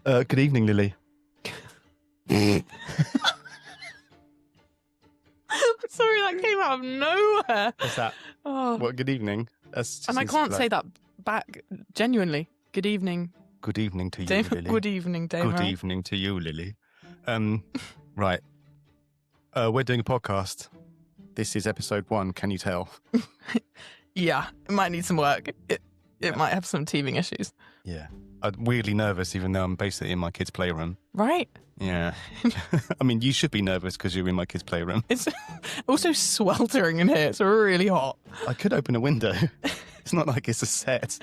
Good evening, Lily. Sorry, that came out of nowhere. What's that? Oh. What, good evening? And I can't say that back genuinely. Good evening. Good evening to you, Dave. Lily. Good evening, Dave. Good evening to you, Lily. Right. We're doing a podcast. This is episode 1, can you tell? Yeah, it might need some work. It might have some teething issues. Yeah. I'm weirdly nervous, even though I'm basically in my kids' playroom. Right? Yeah. I mean, you should be nervous because you're in my kids' playroom. It's also sweltering in here. It's really hot. I could open a window. It's not like it's a set.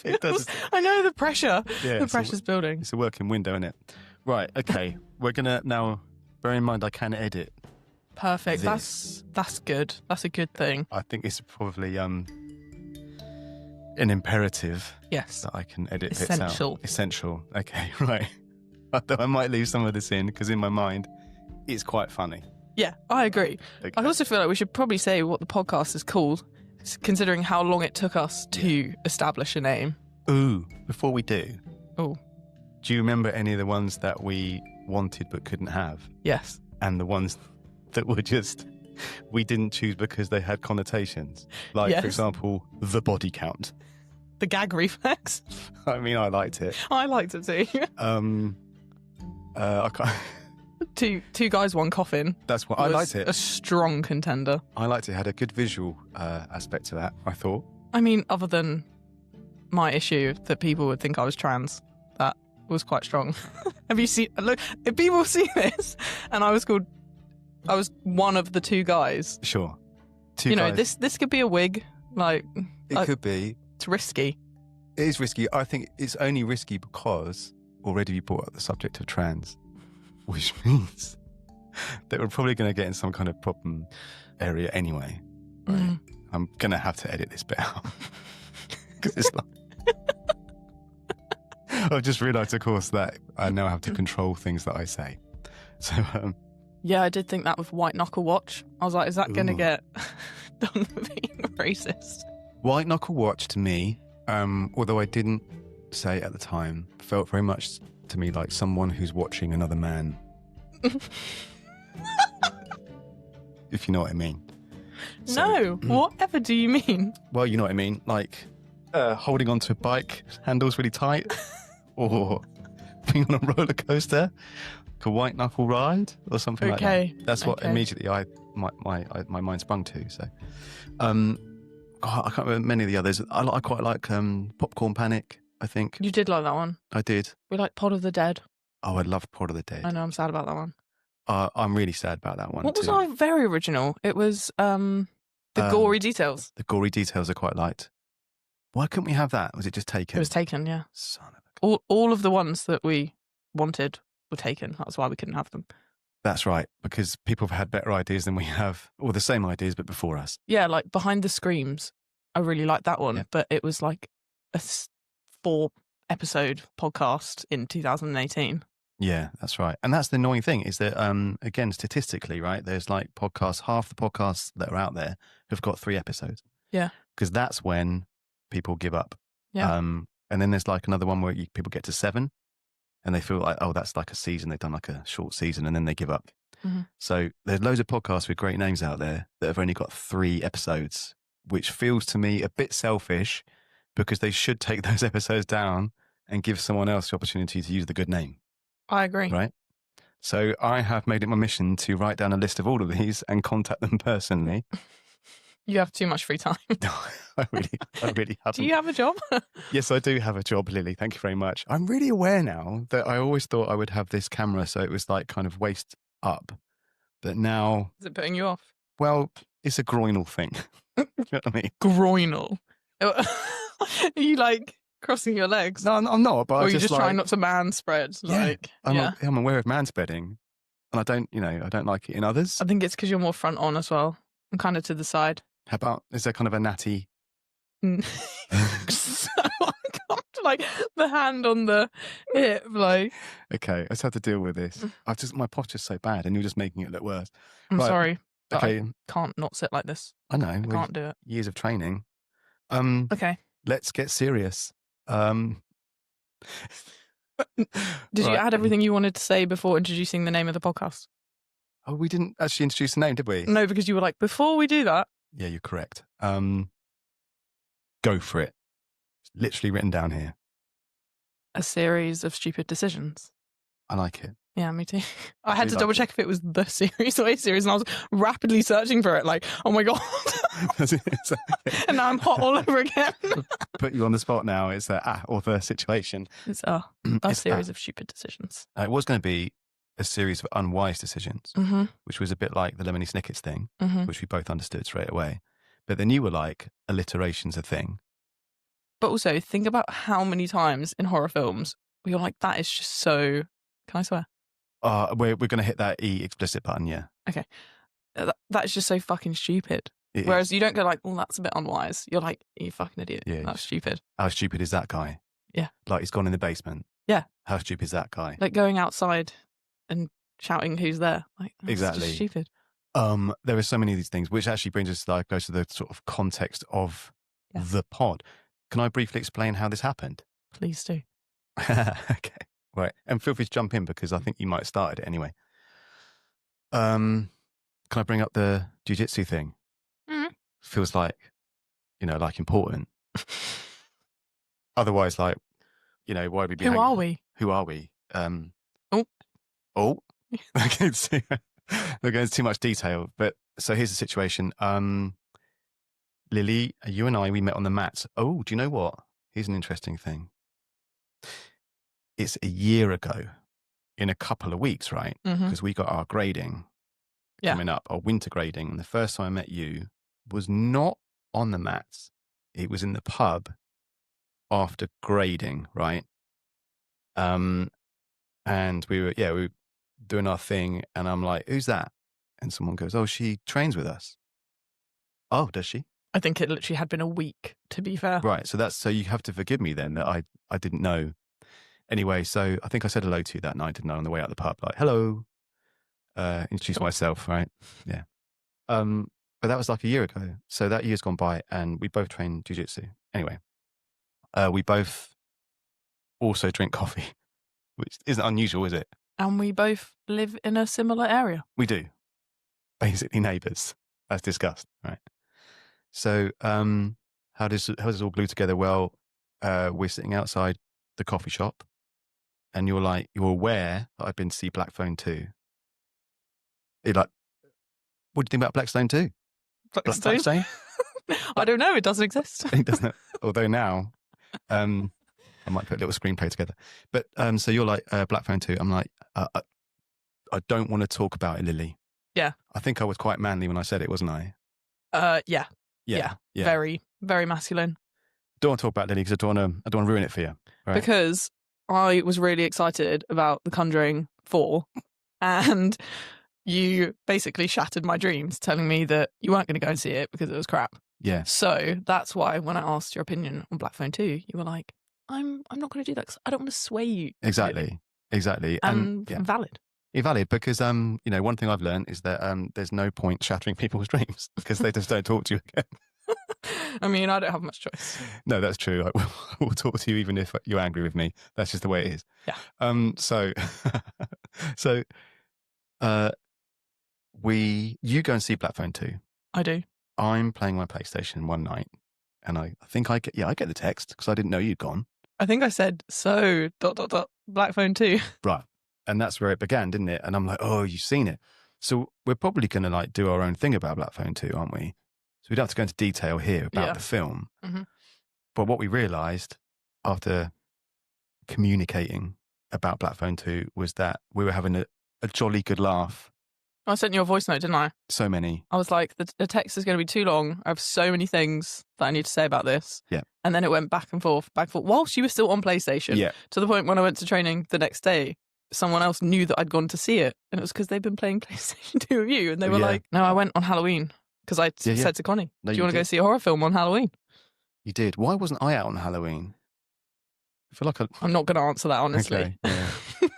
It does. I know the pressure. Yeah, the pressure's building. It's a working window, isn't it? Right, okay. We're going to now, bear in mind I can edit. Perfect. This. That's good. That's a good thing. I think it's probably an imperative. Yes. That I can edit Essential. bits out. Essential. Okay, right. Although I might leave some of this in because in my mind, it's quite funny. Yeah, I agree. Okay. I also feel like we should probably say what the podcast is called, considering how long it took us to establish a name. Ooh, before we do. Oh. Do you remember any of the ones that we wanted but couldn't have? Yes. And the ones that were just, we didn't choose because they had connotations? Like, Yes. for example, the body count. The gag reflex. I mean, I liked it. I liked it too. I can't... Two guys, one coffin. That's what I was liked it. A strong contender. I liked it. It had a good visual aspect to that, I thought. I mean, other than my issue that people would think I was trans, that was quite strong. Have you seen? Look, if people see this, and I was one of the two guys. Sure. Two guys. This could be a wig. Like it could be. It's risky. It is risky. I think it's only risky because already we brought up the subject of trans, which means that we're probably going to get in some kind of problem area anyway. Right? Mm. I'm going to have to edit this bit out. Because it's like... I've just realised, of course, that I now have to control things that I say. So, yeah, I did think that with White Knuckle Watch. I was like, is that going to get done for being racist? White Knuckle Watch to me, although I didn't say it at the time, felt very much to me like someone who's watching another man. If you know what I mean. So, no, whatever do you mean? Well, you know what I mean. Like holding onto a bike, handles really tight, or being on a roller coaster, like a white knuckle ride, or something like that. That's what immediately my mind sprung to. So, I can't remember many of the others. I quite like Popcorn Panic, I think. You did like that one. I did. We like Pod of the Dead. Oh, I loved Pod of the Dead. I know, I'm sad about that one. I'm really sad about that one. What was our very original? It was the gory details. The gory details I quite liked. Why couldn't we have that? Was it just taken? It was taken, yeah. Son of a... All of the ones that we wanted were taken. That's why we couldn't have them. That's right, because people have had better ideas than we have, or the same ideas, but before us. Yeah, like Behind the Screams. I really liked that one, but it was like a 4-episode podcast in 2018. Yeah, that's right. And that's the annoying thing is that, again, statistically, right, there's like podcasts, half the podcasts that are out there have got 3 episodes. Yeah. Because that's when people give up. Yeah. And then there's like another one where people get to 7 and they feel like, oh, that's like a season. They've done like a short season and then they give up. Mm-hmm. So there's loads of podcasts with great names out there that have only got 3 episodes, which feels to me a bit selfish because they should take those episodes down and give someone else the opportunity to use the good name. I agree. Right? So I have made it my mission to write down a list of all of these and contact them personally. You have too much free time. No, I really haven't. Do you have a job? Yes, I do have a job, Lily. Thank you very much. I'm really aware now that I always thought I would have this camera so it was like kind of waist up. But now... Is it putting you off? Well, it's a groinal thing. You know what I mean? Groinal? Are you like... crossing your legs? No, I'm not. But or I'm you just like, trying not to man spread? I'm aware of man spreading, and I don't like it in others. I think it's because you're more front on as well. I'm kind of to the side. How about, is there kind of a natty? So uncomfortable, like the hand on the hip, like. Okay, I just have to deal with this. My posture's so bad, and you're just making it look worse. I'm sorry. Okay, I can't not sit like this. I know. I can't do it. Years of training. Okay. Let's get serious. Did you add everything you wanted to say before introducing the name of the podcast? Oh, we didn't actually introduce the name, did we? No, because you were like, before we do that. Yeah, you're correct. Go for it. It's literally written down here. A series of stupid decisions. I like it. Yeah, me too. I had to double check if it was the series or a series, and I was rapidly searching for it, like, oh my God. And now I'm hot all over again. Put you on the spot now. It's or the situation. It's a series of stupid decisions. It was going to be a series of unwise decisions, which was a bit like the Lemony Snicket's thing, which we both understood straight away. But then you were like, alliteration's a thing. But also, think about how many times in horror films where you're like, that is just so... Can I swear? We're going to hit that E explicit button, yeah. Okay. That is just so fucking stupid. Whereas you don't go like, oh, that's a bit unwise. You're like, you fucking idiot. Yeah, that's stupid. How stupid is that guy? Yeah. Like, he's gone in the basement. Yeah. How stupid is that guy? Like going outside and shouting who's there. Like, that's exactly. Just stupid. There are so many of these things, which actually brings us goes to the sort of context of the pod. Can I briefly explain how this happened? Please do. Okay. Right. And feel free to jump in because I think you might have started it anyway. Can I bring up the jiu-jitsu thing? Feels like, like important. Otherwise, like, why would we be Who are we? Who are we? Oh. Okay, we're going into too much detail. But so here's the situation. Lily, you and I, we met on the mats. Oh, do you know what? Here's an interesting thing. It's a year ago in a couple of weeks, right? Because we got our grading coming up, our winter grading. And the first time I met you was not on the mats. It was in the pub after grading, right? And we were doing our thing. And I'm like, who's that? And someone goes, oh, she trains with us. Oh, does she? I think it literally had been a week, to be fair. Right. So you have to forgive me then that I didn't know. Anyway, so I think I said hello to you that night, didn't I, on the way out the pub? Like, hello. Introduce myself, right? Yeah. But that was like a year ago. So that year's gone by and we both train jiu-jitsu. Anyway, we both also drink coffee, which isn't unusual, is it? And we both live in a similar area. We do. Basically neighbours, as discussed, right? So how does it all glue together? Well, we're sitting outside the coffee shop and you're aware that I've been to see Black Phone 2. You're like, what do you think about Blackstone 2? Blackstone? I don't know. It doesn't exist. It doesn't. Although now, I might put a little screenplay together. But so you're like, Black Phone 2. I'm like, I don't want to talk about it, Lily. Yeah. I think I was quite manly when I said it, wasn't I? Yeah. Very, very masculine. Don't want to talk about Lily because I don't want to ruin it for you. Right? Because I was really excited about The Conjuring 4 and you basically shattered my dreams telling me that you weren't going to go and see it because it was crap. Yeah. So that's why when I asked your opinion on Black Phone 2, you were like, I'm not going to do that because I don't want to sway you. Exactly. And valid. You're valid because, one thing I've learned is that there's no point shattering people's dreams because they just don't talk to you again. I mean, I don't have much choice. No, that's true. I will talk to you even if you're angry with me. That's just the way it is. Yeah. You go and see Black Phone 2. I do. I'm playing my PlayStation one night and I think I get the text because I didn't know you'd gone. I think I said, Black Phone 2. Right. And that's where it began, didn't it? And I'm like, oh, you've seen it. So we're probably going to do our own thing about Black Phone 2, aren't we? So we don't have to go into detail here about the film. Mm-hmm. But what we realised after communicating about Black Phone 2 was that we were having a jolly good laugh. I sent you a voice note, didn't I? So many. I was like, the text is going to be too long. I have so many things that I need to say about this. Yeah. And then it went back and forth, whilst you were still on PlayStation. Yeah. To the point when I went to training the next day, someone else knew that I'd gone to see it. And it was because they'd been playing PlayStation 2 with you. And they were like, no, I went on Halloween. Because I said to Connie, do you want to go see a horror film on Halloween? You did. Why wasn't I out on Halloween? I feel like I'm not going to answer that, honestly. Okay, yeah. I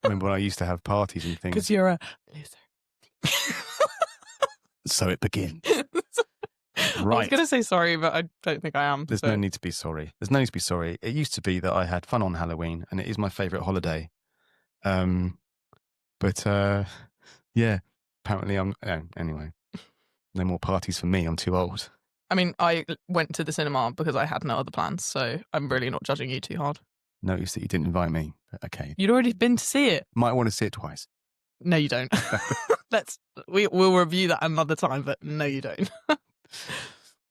remember when I used to have parties and things. Because you're a loser. So it begins. Right. I was going to say sorry, but I don't think I am. There's no need to be sorry. There's no need to be sorry. It used to be that I had fun on Halloween, and it is my favourite holiday. But yeah, apparently anyway, no more parties for me. I'm too old. I mean, I went to the cinema because I had no other plans, so I'm really not judging you too hard. Noticed that you didn't invite me. But okay. You'd already been to see it. Might want to see it twice. No, you don't. We'll review that another time, but no, you don't.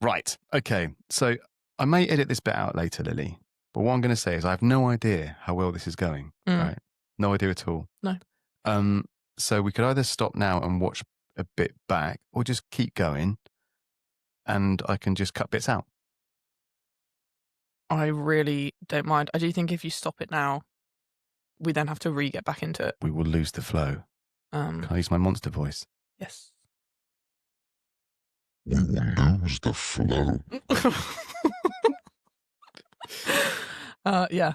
Right. Okay. So I may edit this bit out later, Lily. But what I'm going to say is I have no idea how well this is going. Right. No idea at all. No. So we could either stop now and watch a bit back, or just keep going, and I can just cut bits out. I really don't mind. I do think if you stop it now, we then have to get back into it. We will lose the flow. Can I use my monster voice? Yes. We will lose the flow. Yeah.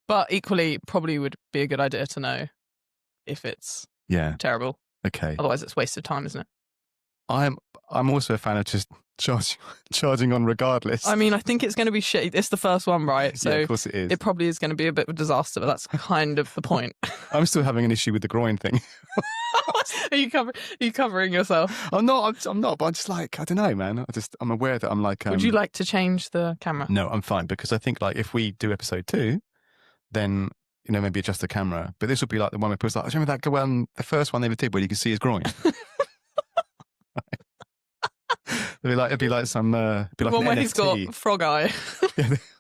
But equally, probably would be a good idea to know if it's terrible. Okay. Otherwise, it's a waste of time, isn't it? I'm also a fan of just charging on regardless. I mean, I think it's going to be shitty. It's the first one, right? So yeah, of course it is. It probably is going to be a bit of a disaster, but that's kind of the point. I'm still having an issue with the groin thing. Are you covering yourself? I'm not, but I'm just like, I don't know, man. I'm aware that I'm like... Would you like to change the camera? No, I'm fine, because I think like if we do episode 2, then, maybe adjust the camera. But this would be like the one where people like, remember that the first one they ever did where you can see his groin? It'd be like some... it'd be like one where NFT. he's got frog eye.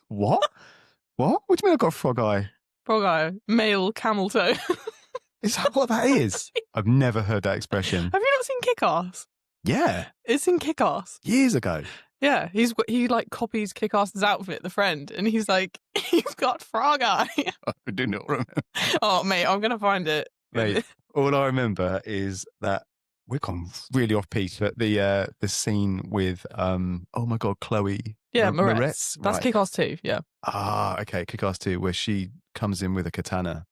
What? What? What do you mean I've got frog eye? Frog eye. Male camel toe. Is that what that is? I've never heard that expression. Have you not seen Kick-Ass? Yeah. It's in Kick-Ass. Years ago. Yeah. He like copies Kick-Ass's outfit, the friend, and he's like, you've got frog eye. I do not remember. Oh, mate, I'm going to find it. Mate, all I remember is that we've gone really off piece, but the scene with, oh my God, Chloe. Yeah, Moretz. That's right. Kick-Ass 2, yeah. Ah, okay, Kick-Ass 2, where she comes in with a katana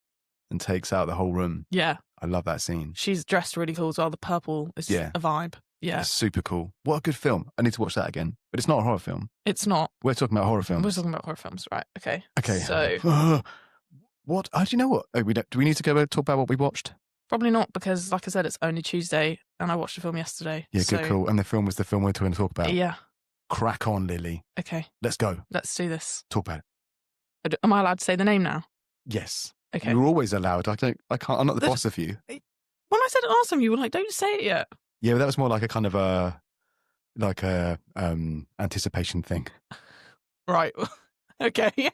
and takes out the whole room. Yeah. I love that scene. She's dressed really cool as well. The purple is a vibe. Yeah. It's super cool. What a good film. I need to watch that again. But it's not a horror film. It's not. We're talking about horror films. We're talking about horror films, right. Okay. Okay. So... What? Do you know what? Oh, do we need to go talk about what we watched? Probably not, because like I said, it's only Tuesday and I watched the film yesterday. Yeah, good call. And the film was the film we're going to talk about. Yeah. Crack on, Lily. Okay. Let's go. Let's do this. Talk about it. Am I allowed to say the name now? Yes. Okay. You're always allowed. I can't. I'm not the boss of you. When I said awesome, you were like, don't say it yet. Yeah, but that was more like a kind of anticipation thing. Right. Okay.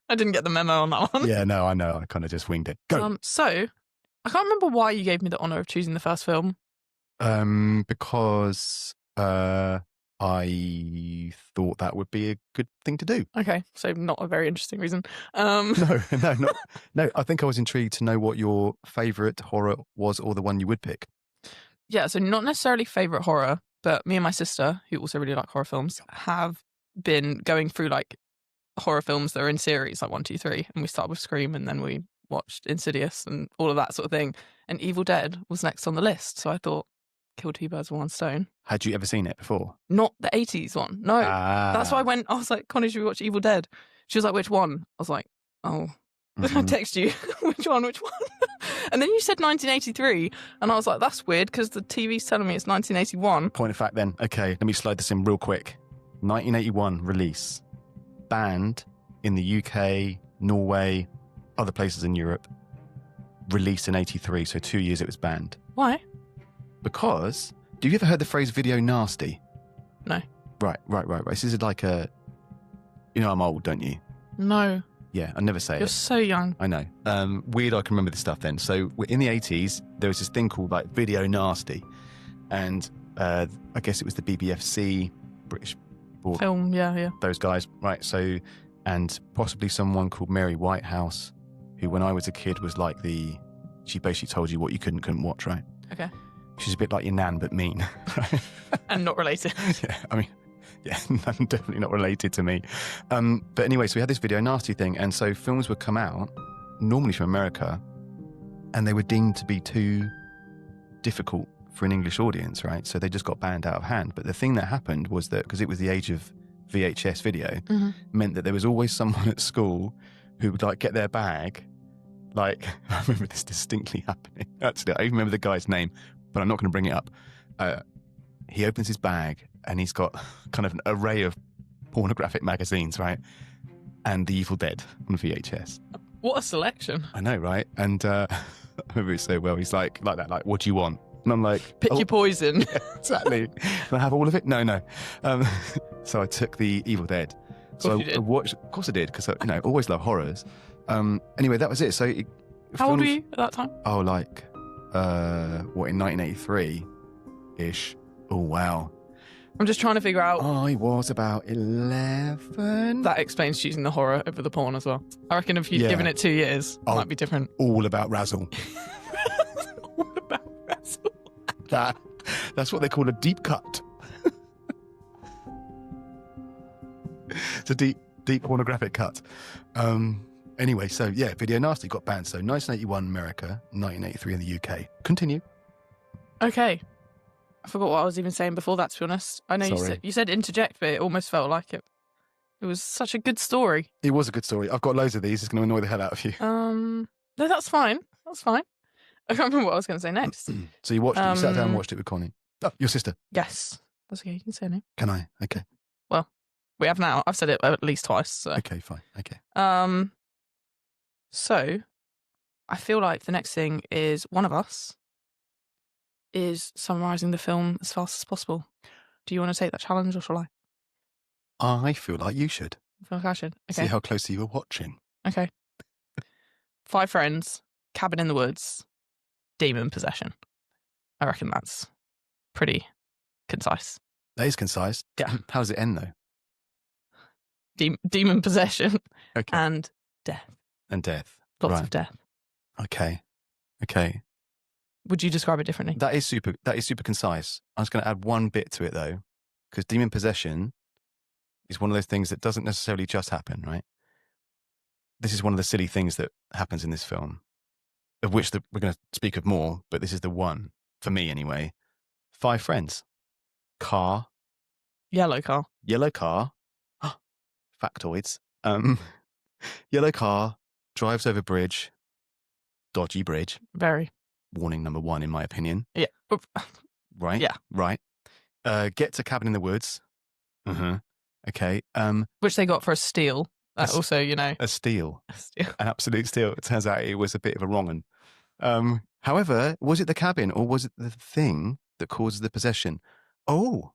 I didn't get the memo on that one. Yeah, no, I know. I kind of just winged it. Go. So, I can't remember why you gave me the honour of choosing the first film. Because I thought that would be a good thing to do. Okay, so not a very interesting reason. No. I think I was intrigued to know what your favourite horror was, or the one you would pick. Yeah, so not necessarily favourite horror, but me and my sister, who also really like horror films, have been going through like horror films that are in series, like 1, 2, 3, and we started with Scream, and then we watched Insidious and all of that sort of thing. And Evil Dead was next on the list, so I thought, kill 2 birds with 1 stone. Had you ever seen it before? Not the 80s one. No. That's why I was like, Connie, should we watch Evil Dead? She was like, which one? I was like, oh. I text you, which one? And then you said 1983, and I was like, that's weird, because the TV's telling me it's 1981. Point of fact then. Okay, let me slide this in real quick. 1981 release. Banned in the UK, Norway, other places in Europe. Released in 83, so 2 years it was banned. Why? Because, have you ever heard the phrase video nasty? No. Right. This is like a, I'm old, don't you? No. Yeah, I never say it. You're so young. I know. Weird I can remember this stuff then. So in the 80s, there was this thing called like video nasty. And I guess it was the BBFC, British film, yeah. Those guys, right? So, and possibly someone called Mary Whitehouse, who when I was a kid was like she basically told you what you couldn't watch, right? Okay. She's a bit like your nan, but mean. Right? And not related. Yeah, definitely not related to me. But anyway, so we had this video nasty thing, and so films would come out, normally from America, and they were deemed to be too difficult for an English audience, right? So they just got banned out of hand. But the thing that happened was that, because it was the age of VHS video, meant that there was always someone at school who would like get their bag. Like, I remember this distinctly happening. Actually, I even remember the guy's name, but I'm not going to bring it up. He opens his bag and he's got kind of an array of pornographic magazines, right? And The Evil Dead on VHS. What a selection. I know, right? And I remember it so well. He's like that, like, what do you want? And I'm like, pick your poison. Yeah, exactly. Can I have all of it? No. So I took The Evil Dead. So I watched, of course I did, because I always love horrors. Anyway, that was it. So how old were you at that time? Oh, like, in 1983-ish. Oh, wow. I'm just trying to figure out. I was about 11. That explains choosing the horror over the porn as well. I reckon if you'd given it 2 years, it might be different. All about razzle. All about razzle. That's what they call a deep cut. It's a deep pornographic cut. Anyway, so yeah, Video Nasty got banned. So 1981 America, 1983 in the UK. Continue. Okay. I forgot what I was even saying before that, to be honest. I know you said interject, but it almost felt like it. It was such a good story. It was a good story. I've got loads of these. It's going to annoy the hell out of you. No, that's fine. That's fine. I can't remember what I was going to say next. So you watched it. You sat down and watched it with Connie. Oh, your sister. Yes. That's okay. You can say her name. Can I? Okay. Well, we have now. I've said it at least twice. So. Okay, fine. Okay. So I feel like the next thing is one of us is summarising the film as fast as possible. Do you want to take that challenge, or shall I? I feel like you should. I feel like I should. Okay. See how closely you were watching. Okay. 5 friends, cabin in the woods, demon possession. I reckon that's pretty concise. That is concise. Yeah. How does it end, though? Demon possession. Okay. And death. And death. Lots of death. Okay. Would you describe it differently? That is super concise. I was going to add one bit to it, though, because demon possession is one of those things that doesn't necessarily just happen, right? This is one of the silly things that happens in this film, of which we're going to speak of more, but this is the one, for me anyway. 5 friends. Car. Yellow car. Factoids. Yellow car, drives over bridge. Dodgy bridge. Very. Warning number 1, in my opinion. Yeah. Right? Yeah. Right. Get to cabin in the woods. Okay. Which they got for a steal. Also, a steal. An absolute steal. It turns out it was a bit of a wrong one. However, was it the cabin or was it the thing that causes the possession? Oh,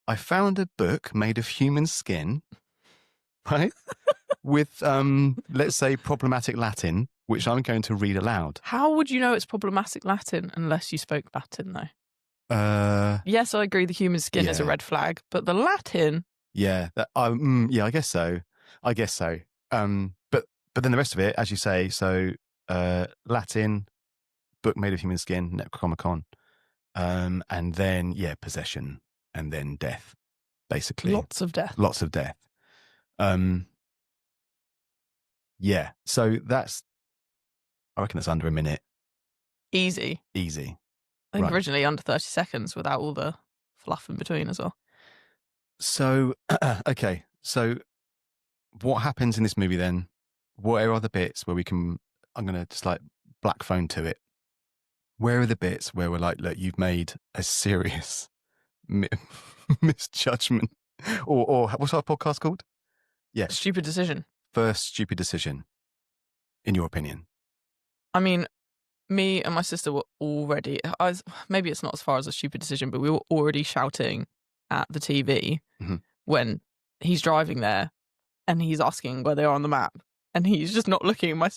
I found a book made of human skin, right? With, let's say, problematic Latin, which I'm going to read aloud. How would you know it's problematic Latin unless you spoke Latin, though? Yes, I agree the human skin is a red flag, but the Latin... Yeah, I guess so. But then the rest of it, as you say, so Latin, book made of human skin, Necronomicon, and then, possession, and then death, basically. Lots of death. Yeah, so I reckon that's under a minute. Easy. I think originally under 30 seconds without all the fluff in between as well. So, okay, so what happens in this movie then? What are the bits where I'm going to just like black phone to it. Where are the bits where we're like, look, you've made a serious misjudgment? Or what's our podcast called? Yeah. Stupid decision. First stupid decision, in your opinion? I mean, me and my sister were already, maybe it's not as far as a stupid decision, but we were already shouting at the TV when he's driving there and he's asking where they are on the map and he's just not looking. My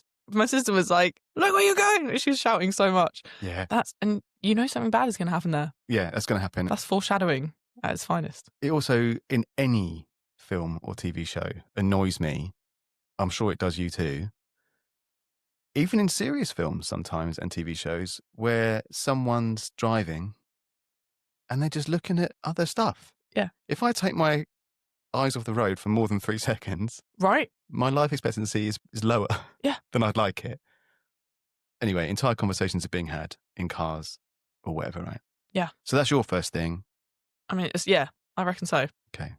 sister was like, look where you're going. She was shouting so much. Yeah. And you know something bad is going to happen there. Yeah, that's going to happen. That's foreshadowing at its finest. It also, in any film or TV show, annoys me. I'm sure it does you too. Even in serious films sometimes and TV shows where someone's driving and they're just looking at other stuff. Yeah. If I take my eyes off the road for more than 3 seconds, right, my life expectancy is lower than I'd like it. Anyway, entire conversations are being had in cars or whatever, right? Yeah. So that's your first thing. I mean, I reckon so. Okay.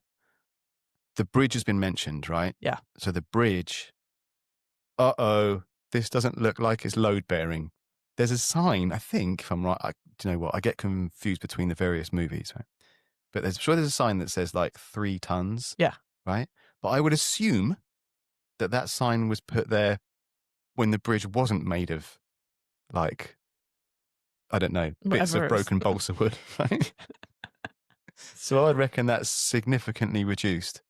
The bridge has been mentioned, right? Yeah. So the bridge, this doesn't look like it's load bearing. There's a sign, I think, if I'm right. Do you know what? I get confused between the various movies, right? But there's a sign that says like 3 tons. Yeah. Right? But I would assume that sign was put there when the bridge wasn't made of, like, I don't know, bits of broken balsa wood, right? So I reckon that's significantly reduced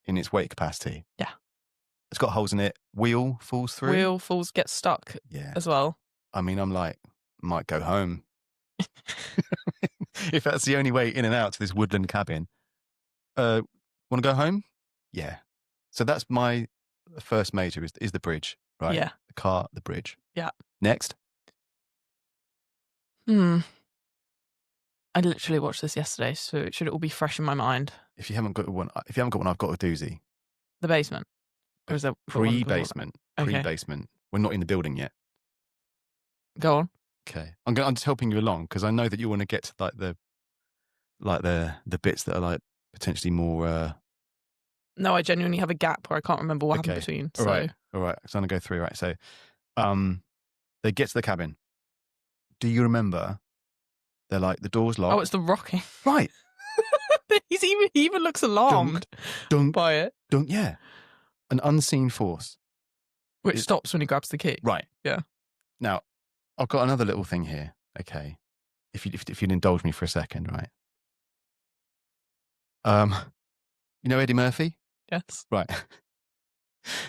in its weight capacity. Yeah. It's got holes in it. Wheel falls through. Gets stuck as well. I mean, I'm like, might go home. If that's the only way in and out to this woodland cabin. Want to go home? Yeah. So that's my first major is the bridge, right? Yeah. The car, the bridge. Yeah. Next. I literally watched this yesterday, so it should all be fresh in my mind. If you haven't got one, I've got a doozy. The basement. Or is that pre-basement? Okay. Pre-basement. We're not in the building yet. Go on. Okay. I'm just helping you along because I know that you want to get to like the bits that are like potentially more. No, I genuinely have a gap where I can't remember what happened between. So. All right. So I'm gonna go through. Right. So, they get to the cabin. Do you remember? They're like the door's locked. Oh, it's the rocking. Right. He even looks alarmed by it. Yeah. An unseen force. Which stops when he grabs the key. Right. Yeah. Now, I've got another little thing here. Okay. If you'd indulge me for a second, right? You know Eddie Murphy? Yes. Right.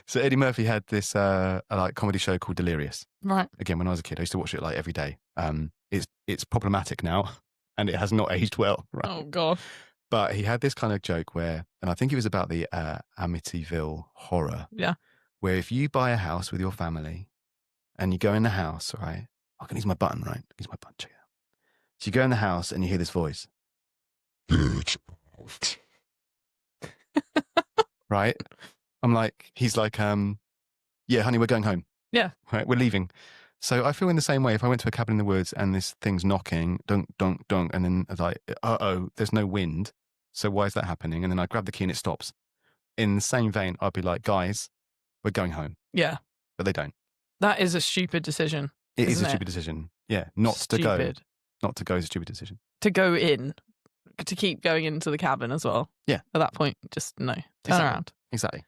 So Eddie Murphy had this like comedy show called Delirious. Right. Again, when I was a kid, I used to watch it like every day. It's problematic now, and it has not aged well. Right? Oh God. But he had this kind of joke where, and I think it was about the Amityville horror. Yeah. Where if you buy a house with your family, and you go in the house, right? I can use my button, right? Use my button. Check it out. So you go in the house and you hear this voice. Right? I'm like, he's like, yeah, honey, we're going home. Yeah. Right, we're leaving. So I feel in the same way if I went to a cabin in the woods and this thing's knocking, dunk, dunk, dunk, and then like, there's no wind. So why is that happening? And then I grab the key and it stops. In the same vein, I'd be like, guys, we're going home. Yeah. But they don't. That is a stupid decision. It is a stupid decision. Yeah. Not to go. Not to go is a stupid decision. To go in. To keep going into the cabin as well. Yeah. At that point, just no. Turn around. Exactly.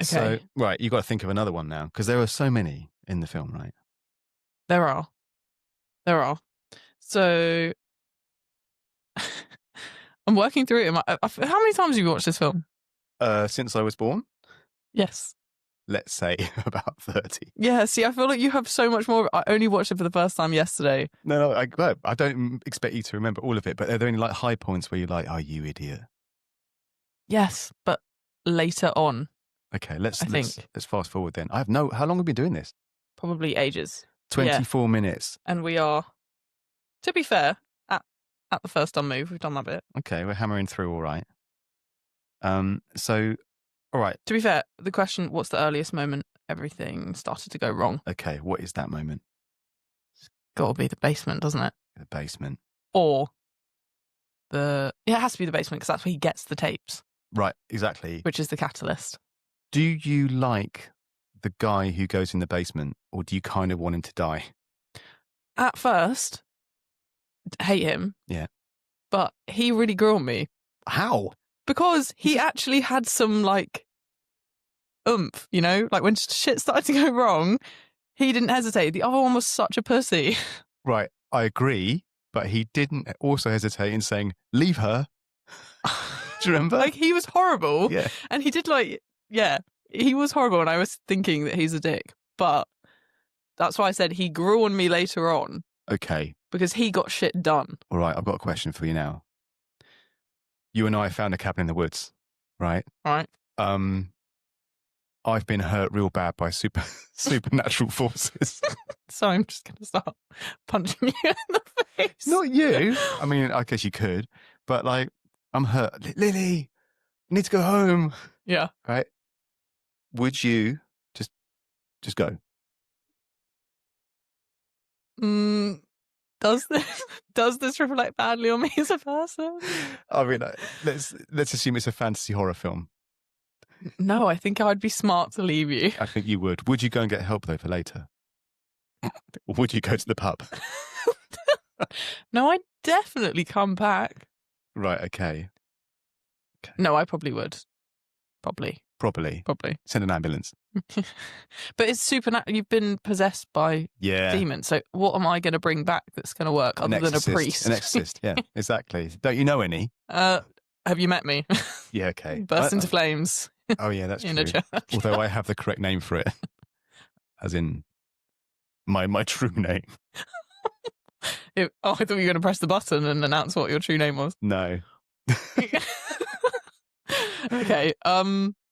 Okay. So, right, you've got to think of another one now because there are so many in the film, right? There are. So, I'm working through it. How many times have you watched this film? Since I was born? Yes. Let's say about 30. Yeah, see, I feel like you have so much more. I only watched it for the first time yesterday. No, I don't expect you to remember all of it, but are there any like high points where you're like, oh, you idiot? Yes, but later on. Okay, let's fast forward then. How long have we been doing this? Probably ages. 24 minutes. And we are, to be fair, at the first done move, we've done that bit. Okay, we're hammering through all right. So, all right. To be fair, the question, what's the earliest moment everything started to go wrong? Okay, what is that moment? It's got to be the basement, doesn't it? The basement. Or it has to be the basement because that's where he gets the tapes. Right, exactly. Which is the catalyst. Do you like the guy who goes in the basement, or do you kind of want him to die? At first, hate him. Yeah. But he really grew on me. How? Because he actually had some, like, oomph, you know? Like, when shit started to go wrong, he didn't hesitate. The other one was such a pussy. Right, I agree, but he didn't also hesitate in saying, leave her. Do you remember? Like, he was horrible. Yeah. And he did, like, he was horrible, and I was thinking that he's a dick. But that's why I said he grew on me later on. Okay. Because he got shit done. All right, I've got a question for you now. You and I found a cabin in the woods, right? Right. I've been hurt real bad by supernatural forces. So I'm just going to start punching you in the face. Not you. I mean, I guess you could. But, like, I'm hurt. Lily, I need to go home. Yeah. Right? Would you just go? Does this reflect badly on me as a person? I mean, let's assume it's a fantasy horror film. No, I think I'd be smart to leave you. I think you would. Would you go and get help though for later? Or would you go to the pub? No, I'd definitely come back. Right, okay. No, I probably would. Probably. Send an ambulance. But it's supernatural. You've been possessed by demons. So what am I going to bring back that's going to work other than a priest? An exorcist, yeah, exactly. Don't you know any? Have you met me? Yeah, okay. Burst into flames. Oh, yeah, that's in true. A church. Although I have the correct name for it. As in my true name. I thought you were going to press the button and announce what your true name was. No. Okay.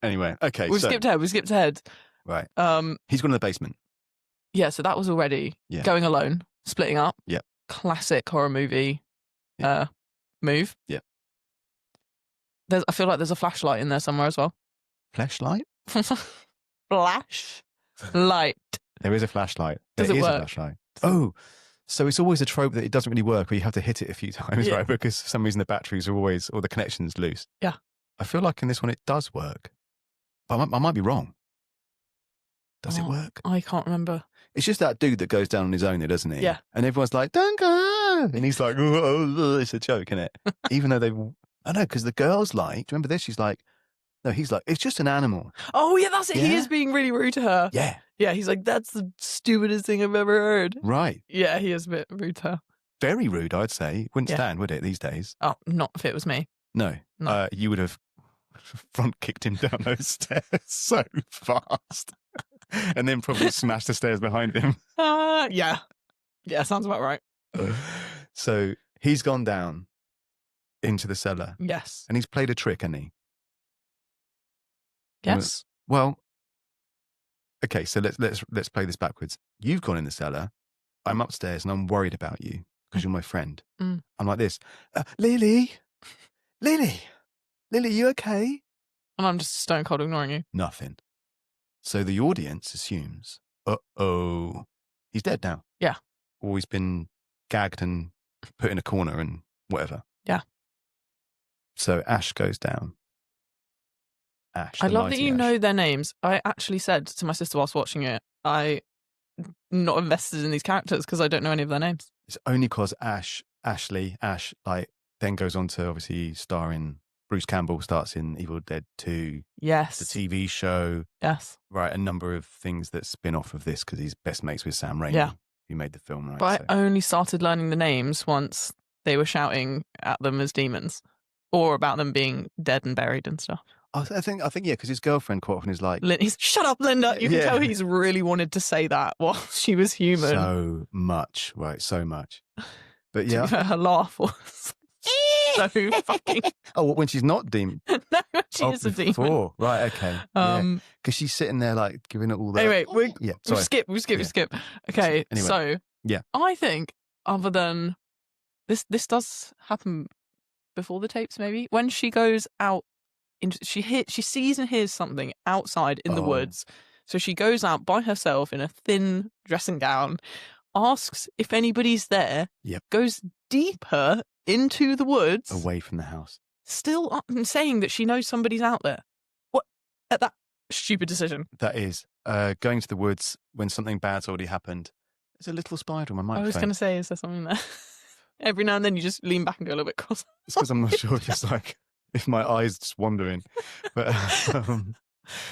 Anyway, okay. We skipped ahead. Right. He's gone to the basement. Yeah, so that was already going alone, splitting up. Yeah. Classic horror movie move. Yeah. I feel like there's a flashlight in there somewhere as well. Flashlight? Flashlight. There is a flashlight. Does it work? A flashlight. Oh, so it's always a trope that it doesn't really work, or you have to hit it a few times, right? Because for some reason the batteries are always, or the connection's loose. Yeah. I feel like in this one it does work. But I might be wrong. Does it work? I can't remember. It's just that dude that goes down on his own there, doesn't he? Yeah. And everyone's like, don't go. And he's like, oh, it's a joke, isn't it? Even though I know, because the girl's like, do you remember this? She's like, no, he's like, it's just an animal. Oh, yeah, that's it. Yeah? He is being really rude to her. Yeah. Yeah, he's like, that's the stupidest thing I've ever heard. Right. Yeah, he is a bit rude to her. Very rude, I'd say. Wouldn't stand, would it, these days? Oh, not if it was me. No. You would have front kicked him down those stairs so fast. And then probably smashed the stairs behind him. Yeah. Yeah, sounds about right. So he's gone down into the cellar. Yes. And he's played a trick, hasn't he? Yes. Well, okay, so let's play this backwards. You've gone in the cellar. I'm upstairs and I'm worried about you because you're my friend. I'm like this. Lily, you okay? And I'm just stone cold ignoring you. Nothing. So the audience assumes, uh-oh, he's dead now. Yeah. Or he's been gagged and put in a corner and whatever. Yeah. So Ash goes down. Ash. I love that you know their names. I actually said to my sister whilst watching it, I'm not invested in these characters because I don't know any of their names. It's only because Ash, like, then goes on to obviously star in Bruce Campbell, starts in Evil Dead 2. Yes. The TV show. Yes. Right, a number of things that spin off of this because he's best mates with Sam Raimi, who made the film, right? But I only started learning the names once they were shouting at them as demons or about them being dead and buried and stuff. I think, yeah, because his girlfriend quite often is like... He's, shut up, Linda! You can tell he's really wanted to say that while she was human. So much, right, so much. But yeah. Her laugh was so fucking... Oh, what, when she's not demon? No, she is a demon. Right, okay. Because she's sitting there like giving it all that... Anyway, we skip. Okay, anyway, so I think other than... This does happen before the tapes, maybe. When she goes out, she sees and hears something outside in the woods. So she goes out by herself in a thin dressing gown, asks if anybody's there, goes deeper into the woods. Away from the house. Still saying that she knows somebody's out there. What? At that stupid decision. That is. Going to the woods when something bad's already happened. There's a little spider on my microphone. I was going to say, is there something there? Every now and then you just lean back and go a little bit cross. It's because I'm not sure, just like, if my eyes just wandering. But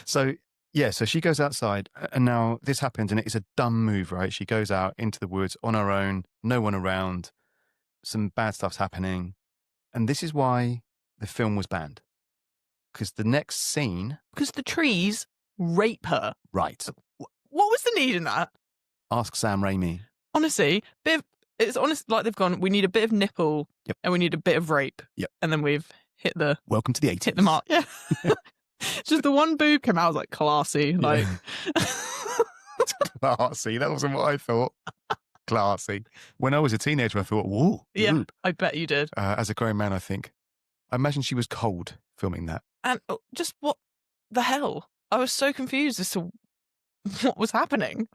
so she goes outside, and now this happens, and it's a dumb move, right? She goes out into the woods on her own, no one around, some bad stuff's happening, and this is why the film was banned. Because the next scene... Because the trees rape her. Right. What was the need in that? Ask Sam Raimi. Honestly, it's honest, like they've gone, we need a bit of nipple, and we need a bit of rape. Yep. And then we've hit the... Welcome to the 80s. Hit the mark. Yeah. Just the one boob came out, I was like, classy. Like... Classy. That wasn't what I thought. Classy. When I was a teenager, I thought, whoa. Yeah, boob. I bet you did. As a grown man, I think. I imagine she was cold filming that. And just what the hell? I was so confused as to what was happening.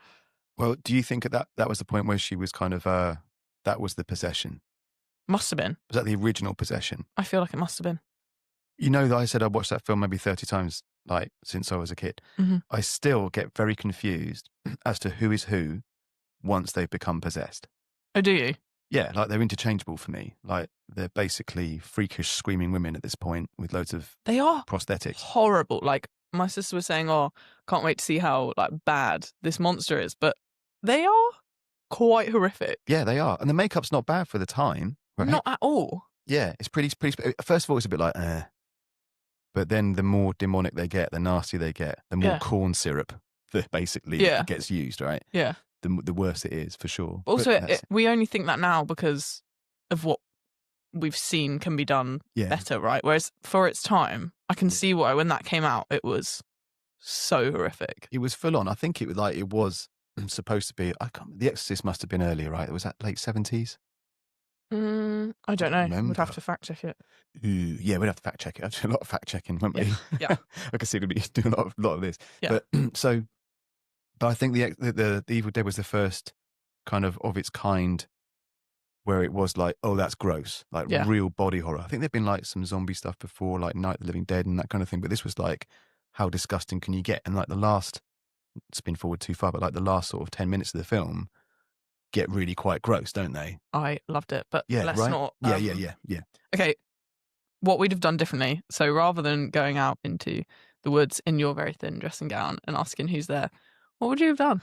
Well, do you think that was the point where she was kind of that was the possession. Must have been. Was that the original possession? I feel like it must have been. You know that I said I watched that film maybe 30 times, like, since I was a kid. Mm-hmm. I still get very confused as to who is who once they've become possessed. Oh, do you? Yeah, like they're interchangeable for me. Like they're basically freakish, screaming women at this point with loads of They are prosthetics. horrible. Like my sister was saying, "Oh, can't wait to see how like bad this monster is," but they are quite horrific. Yeah, they are, and the makeup's not bad for the time. Right? Not at all. Yeah, it's pretty. First of all, it's a bit like, but then the more demonic they get, the nastier they get, the more corn syrup that basically gets used. Right? Yeah. The worse it is, for sure. Also, we only think that now because of what we've seen can be done better, right? Whereas for its time, I can see why when that came out, it was so horrific. It was full on. I think it was supposed to be. The Exorcist must have been earlier, right? Was that late 70s? I don't know. We'd have to fact check it. Yeah, we'd have to fact check it. I'd do a lot of fact checking, wouldn't we? Yeah. I can see we'd be doing a lot of this. Yeah. But I think the Evil Dead was the first kind of its kind where it was like, oh, that's gross, like real body horror. I think there'd been like some zombie stuff before, like Night of the Living Dead and that kind of thing. But this was like, how disgusting can you get? And like the last, spin forward too far, but like the last sort of 10 minutes of the film get really quite gross, don't they? I loved it, but let's not. Yeah. Okay, what we'd have done differently. So rather than going out into the woods in your very thin dressing gown and asking who's there, what would you have done?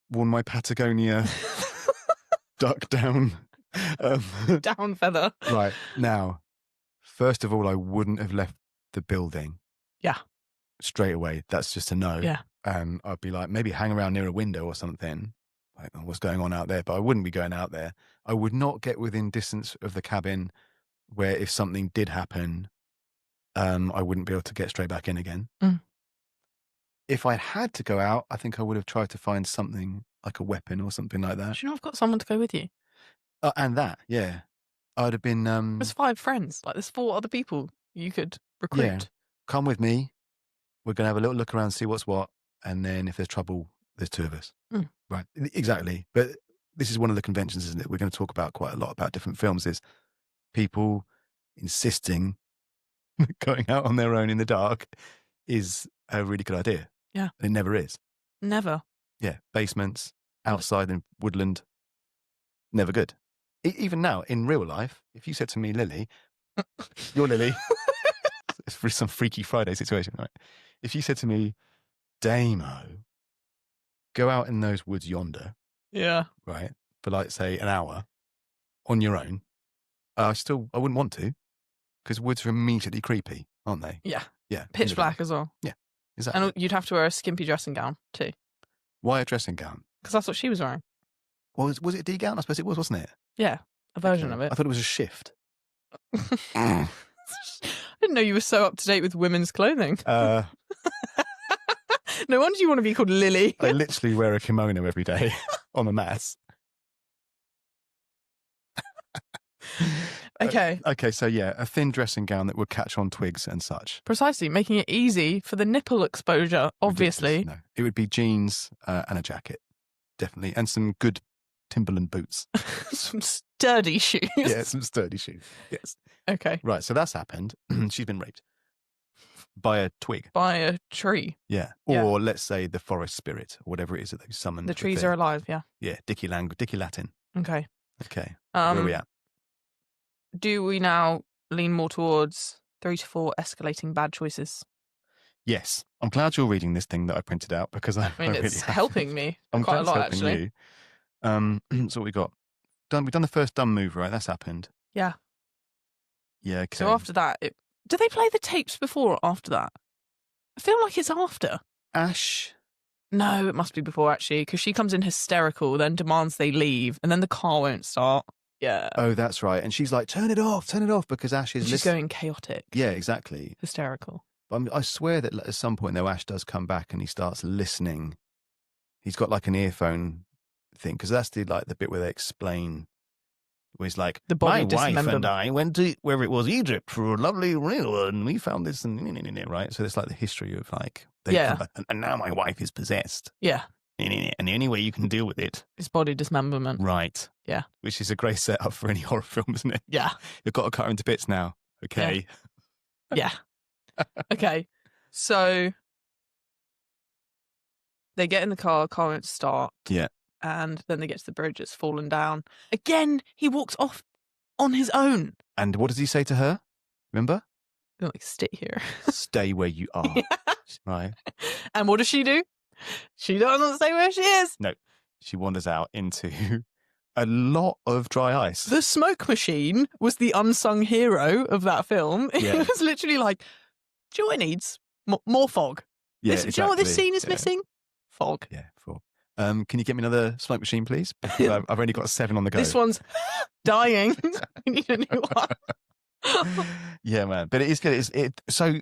Worn my Patagonia duck down. Down feather. Right. Now, first of all, I wouldn't have left the building. Yeah. Straight away. That's just a no. Yeah. I'd be like, maybe hang around near a window or something. Like, what's going on out there? But I wouldn't be going out there. I would not get within distance of the cabin where if something did happen, I wouldn't be able to get straight back in again. If I had to go out, I think I would have tried to find something like a weapon or something like that. Do you know I've got someone to go with you? And that, yeah. I'd have been... There's 5 friends. Like, there's 4 other people you could recruit. Yeah. Come with me. We're going to have a little look around, see what's what. And then if there's trouble, there's 2 of us. Right. Exactly. But this is one of the conventions, isn't it? We're going to talk about quite a lot about different films, is people insisting going out on their own in the dark is a really good idea. Yeah. It never is. Never. Yeah. Basements, outside in woodland, never good. Even now, in real life, if you said to me, Lily, you're Lily, it's for some Freaky Friday situation, right? If you said to me, Damo, go out in those woods yonder. Yeah. Right. For like, say, an hour on your own, I wouldn't want to, because woods are immediately creepy, aren't they? Yeah. Yeah. Pitch black as well. Yeah. Exactly. And you'd have to wear a skimpy dressing gown too. Why a dressing gown? Because that's what she was wearing. Was it a D gown? I suppose it was, wasn't it? Yeah. A version of it. I thought it was a shift. I didn't know you were so up to date with women's clothing. No wonder you want to be called Lily. I literally wear a kimono every day on a mat. Okay. Okay, so yeah, a thin dressing gown that would catch on twigs and such. Precisely, making it easy for the nipple exposure, obviously. No, it would be jeans and a jacket, definitely, and some good Timberland boots. Some sturdy shoes. Yeah, some sturdy shoes. Yes. Okay. Right, so that's happened. She's been raped by a twig. By a tree. Yeah. Or let's say the forest spirit, or whatever it is that they've summoned. The trees are alive, yeah. Yeah, Dicky Latin. Okay. Okay. Where are we at? Do we now lean more towards 3 to 4 escalating bad choices? Yes. I'm glad you're reading this thing that I printed out, because I mean, really it's helping me I'm quite a lot, helping actually. You. So what we got? We've done the first dumb move, right? That's happened. Yeah. Yeah, okay. So after that, do they play the tapes before or after that? I feel like it's after. Ash? No, it must be before, actually, because she comes in hysterical, then demands they leave, and then the car won't start. Yeah. Oh, that's right. And she's like, turn it off, because Ash is... She's going chaotic. Yeah, exactly. Hysterical. But I swear that at some point, though, Ash does come back and he starts listening. He's got like an earphone thing, because that's the bit where they explain... Where he's like, my wife and I went to where it was Egypt for a lovely meal, and we found this, and right. So it's like the history of like, and now my wife is possessed. Yeah. And the only way you can deal with it is body dismemberment. Right. Yeah. Which is a great setup for any horror film, isn't it? Yeah. You've got to cut her into bits now. Okay. Yeah. Okay. So they get in the car won't start. Yeah. And then they get to the bridge, it's fallen down. Again, he walks off on his own. And what does he say to her? Remember? He's like, stay here. Stay where you are. Yeah. Right. And what does she do? She doesn't stay where she is. No. She wanders out into a lot of dry ice. The smoke machine was the unsung hero of that film. Yeah. It was literally like, do you know what it needs? More fog. Yeah, Do you know what this scene is missing? Fog. Yeah, fog. Can you get me another smoke machine, please? I've only got 7 on the go. This one's dying. We need a new one. Yeah, man. But it is good. So,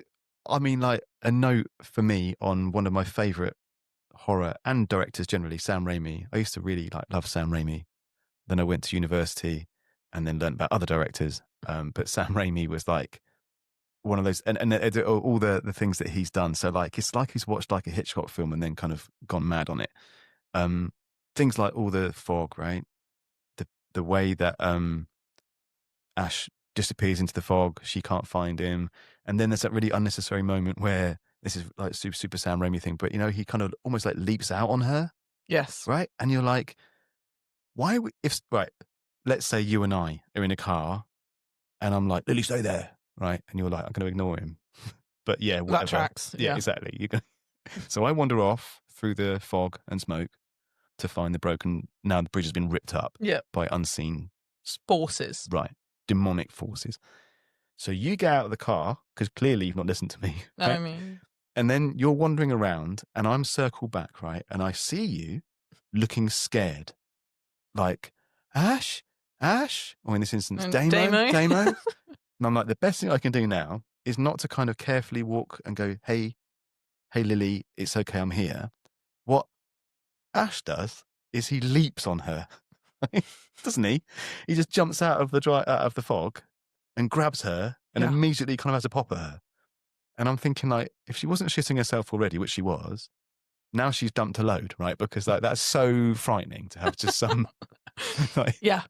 I mean, like, a note for me on one of my favourite horror and directors generally, Sam Raimi. I used to really love Sam Raimi. Then I went to university and then learned about other directors. But Sam Raimi was like one of those, and all the things that he's done. So like, it's like he's watched like a Hitchcock film and then kind of gone mad on it. Things like all the fog, right? The way that Ash disappears into the fog, she can't find him, and then there's that really unnecessary moment where this is like super Sam Raimi thing, but he kind of almost like leaps out on her. Yes. Right, and you're like, why? Let's say you and I are in a car, and I'm like, Lily, stay there, right? And you're like, I'm going to ignore him, but yeah, whatever. That tracks. Yeah, exactly. So I wander off through the fog and smoke to find the broken. Now the bridge has been ripped up. By unseen forces. Right, demonic forces. So you get out of the car because clearly you've not listened to me. Right? I mean, and then you're wandering around, and I'm circled back, right, and I see you looking scared, like Ash, or in this instance, Damo. And I'm like, the best thing I can do now is not to kind of carefully walk and go, hey Lily, it's okay, I'm here. What Ash does is he leaps on her, doesn't he? He just jumps out of the fog and grabs her and immediately kind of has a pop at her. And I'm thinking, like, if she wasn't shitting herself already, which she was, now she's dumped a load, right? Because like that's so frightening to have just some.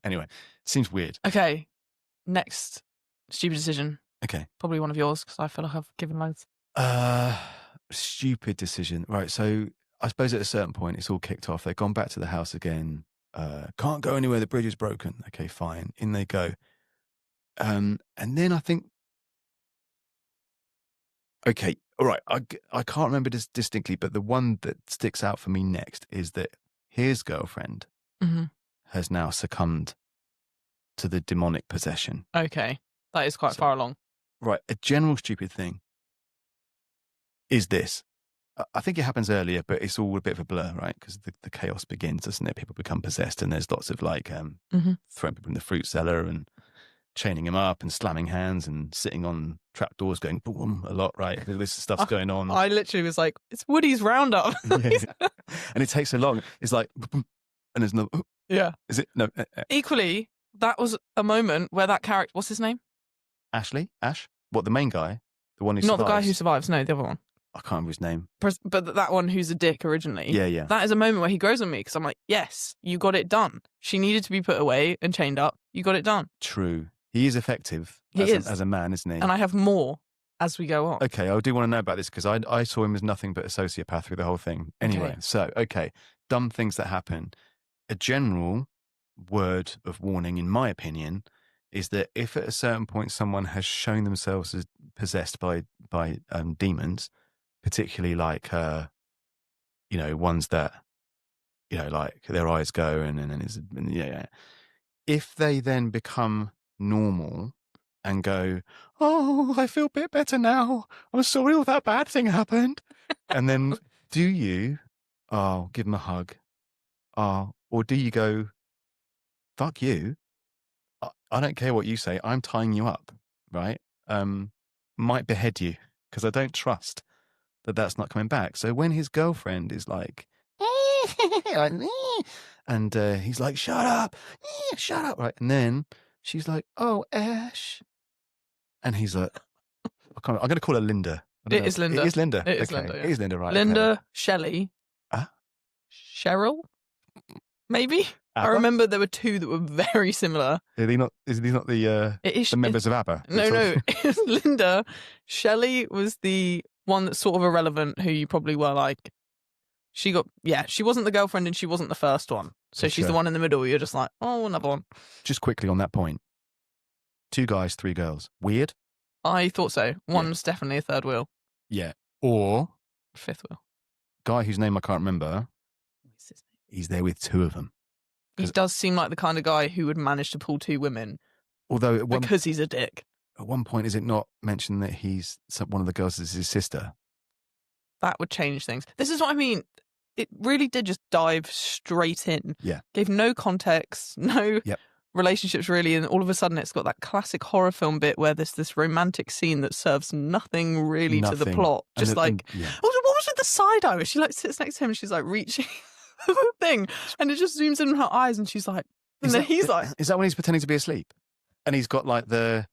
Anyway, seems weird. Okay, next stupid decision. Okay, probably one of yours because I feel like I've given loads. Stupid decision, right? So I suppose at a certain point it's all kicked off. They've gone back to the house again. Can't go anywhere. The bridge is broken. Okay, fine. In they go. And then I think, okay, all right. I can't remember this distinctly, but the one that sticks out for me next is that his girlfriend has now succumbed to the demonic possession. Okay, that is quite far along. Right. A general stupid thing is this. I think it happens earlier, but it's all a bit of a blur, right? Because the chaos begins, doesn't it? People become possessed, and there's lots of like throwing people in the fruit cellar and chaining them up and slamming hands and sitting on trapdoors going boom a lot, right? This stuff's going on. I literally was like, it's Woody's Roundup. And it takes so long. It's like, and there's no. Yeah. Is it? No. Equally, that was a moment where that character, what's his name? Ash? What, the main guy? The one who Not survives? the guy who survives, no, the other one. I can't remember his name. But that one who's a dick originally. Yeah. That is a moment where he grows on me because I'm like, yes, you got it done. She needed to be put away and chained up. You got it done. True. He is effective as a man, isn't he? And I have more as we go on. Okay, I do want to know about this because I saw him as nothing but a sociopath through the whole thing. Anyway, dumb things that happen. A general word of warning, in my opinion, is that if at a certain point someone has shown themselves as possessed by demons, particularly like ones that like their eyes go and if they then become normal and go, oh, I feel a bit better now, I'm sorry all that bad thing happened, and then do you give them a hug, or do you go, fuck you, I don't care what you say, I'm tying you up, right? Might behead you because I don't trust that that's not coming back. So when his girlfriend is like, and he's like, shut up, right? And then she's like, oh, Ash. And he's like, I'm going to call her Linda. It is Linda. It is Linda. It is okay. Linda. Yeah. It is Linda, right? Linda Shelley. Cheryl, maybe. ABBA? I remember there were two that were very similar. Is he not the members of ABBA? No, it was Linda. Shelley was the one that's sort of irrelevant, who you probably were like, she wasn't the girlfriend and she wasn't the first one. So she's the one in the middle. You're just like, oh, another one. Just quickly on that point. 2 guys, 3 girls. Weird? I thought so. One's definitely a third wheel. Yeah. Or Fifth wheel. Guy whose name I can't remember. What's his name? He's there with 2 of them. He does seem like the kind of guy who would manage to pull 2 women. Although because he's a dick. At one point, is it not mentioned that one of the girls is his sister? That would change things. This is what I mean. It really did just dive straight in. Yeah. Gave no context, no relationships really, and all of a sudden it's got that classic horror film bit where there's this romantic scene that serves nothing really to the plot. Just what was with the side eye? She like sits next to him and she's like reaching the thing, and it just zooms in on her eyes, and she's like, he's like, is that when he's pretending to be asleep? And he's got like that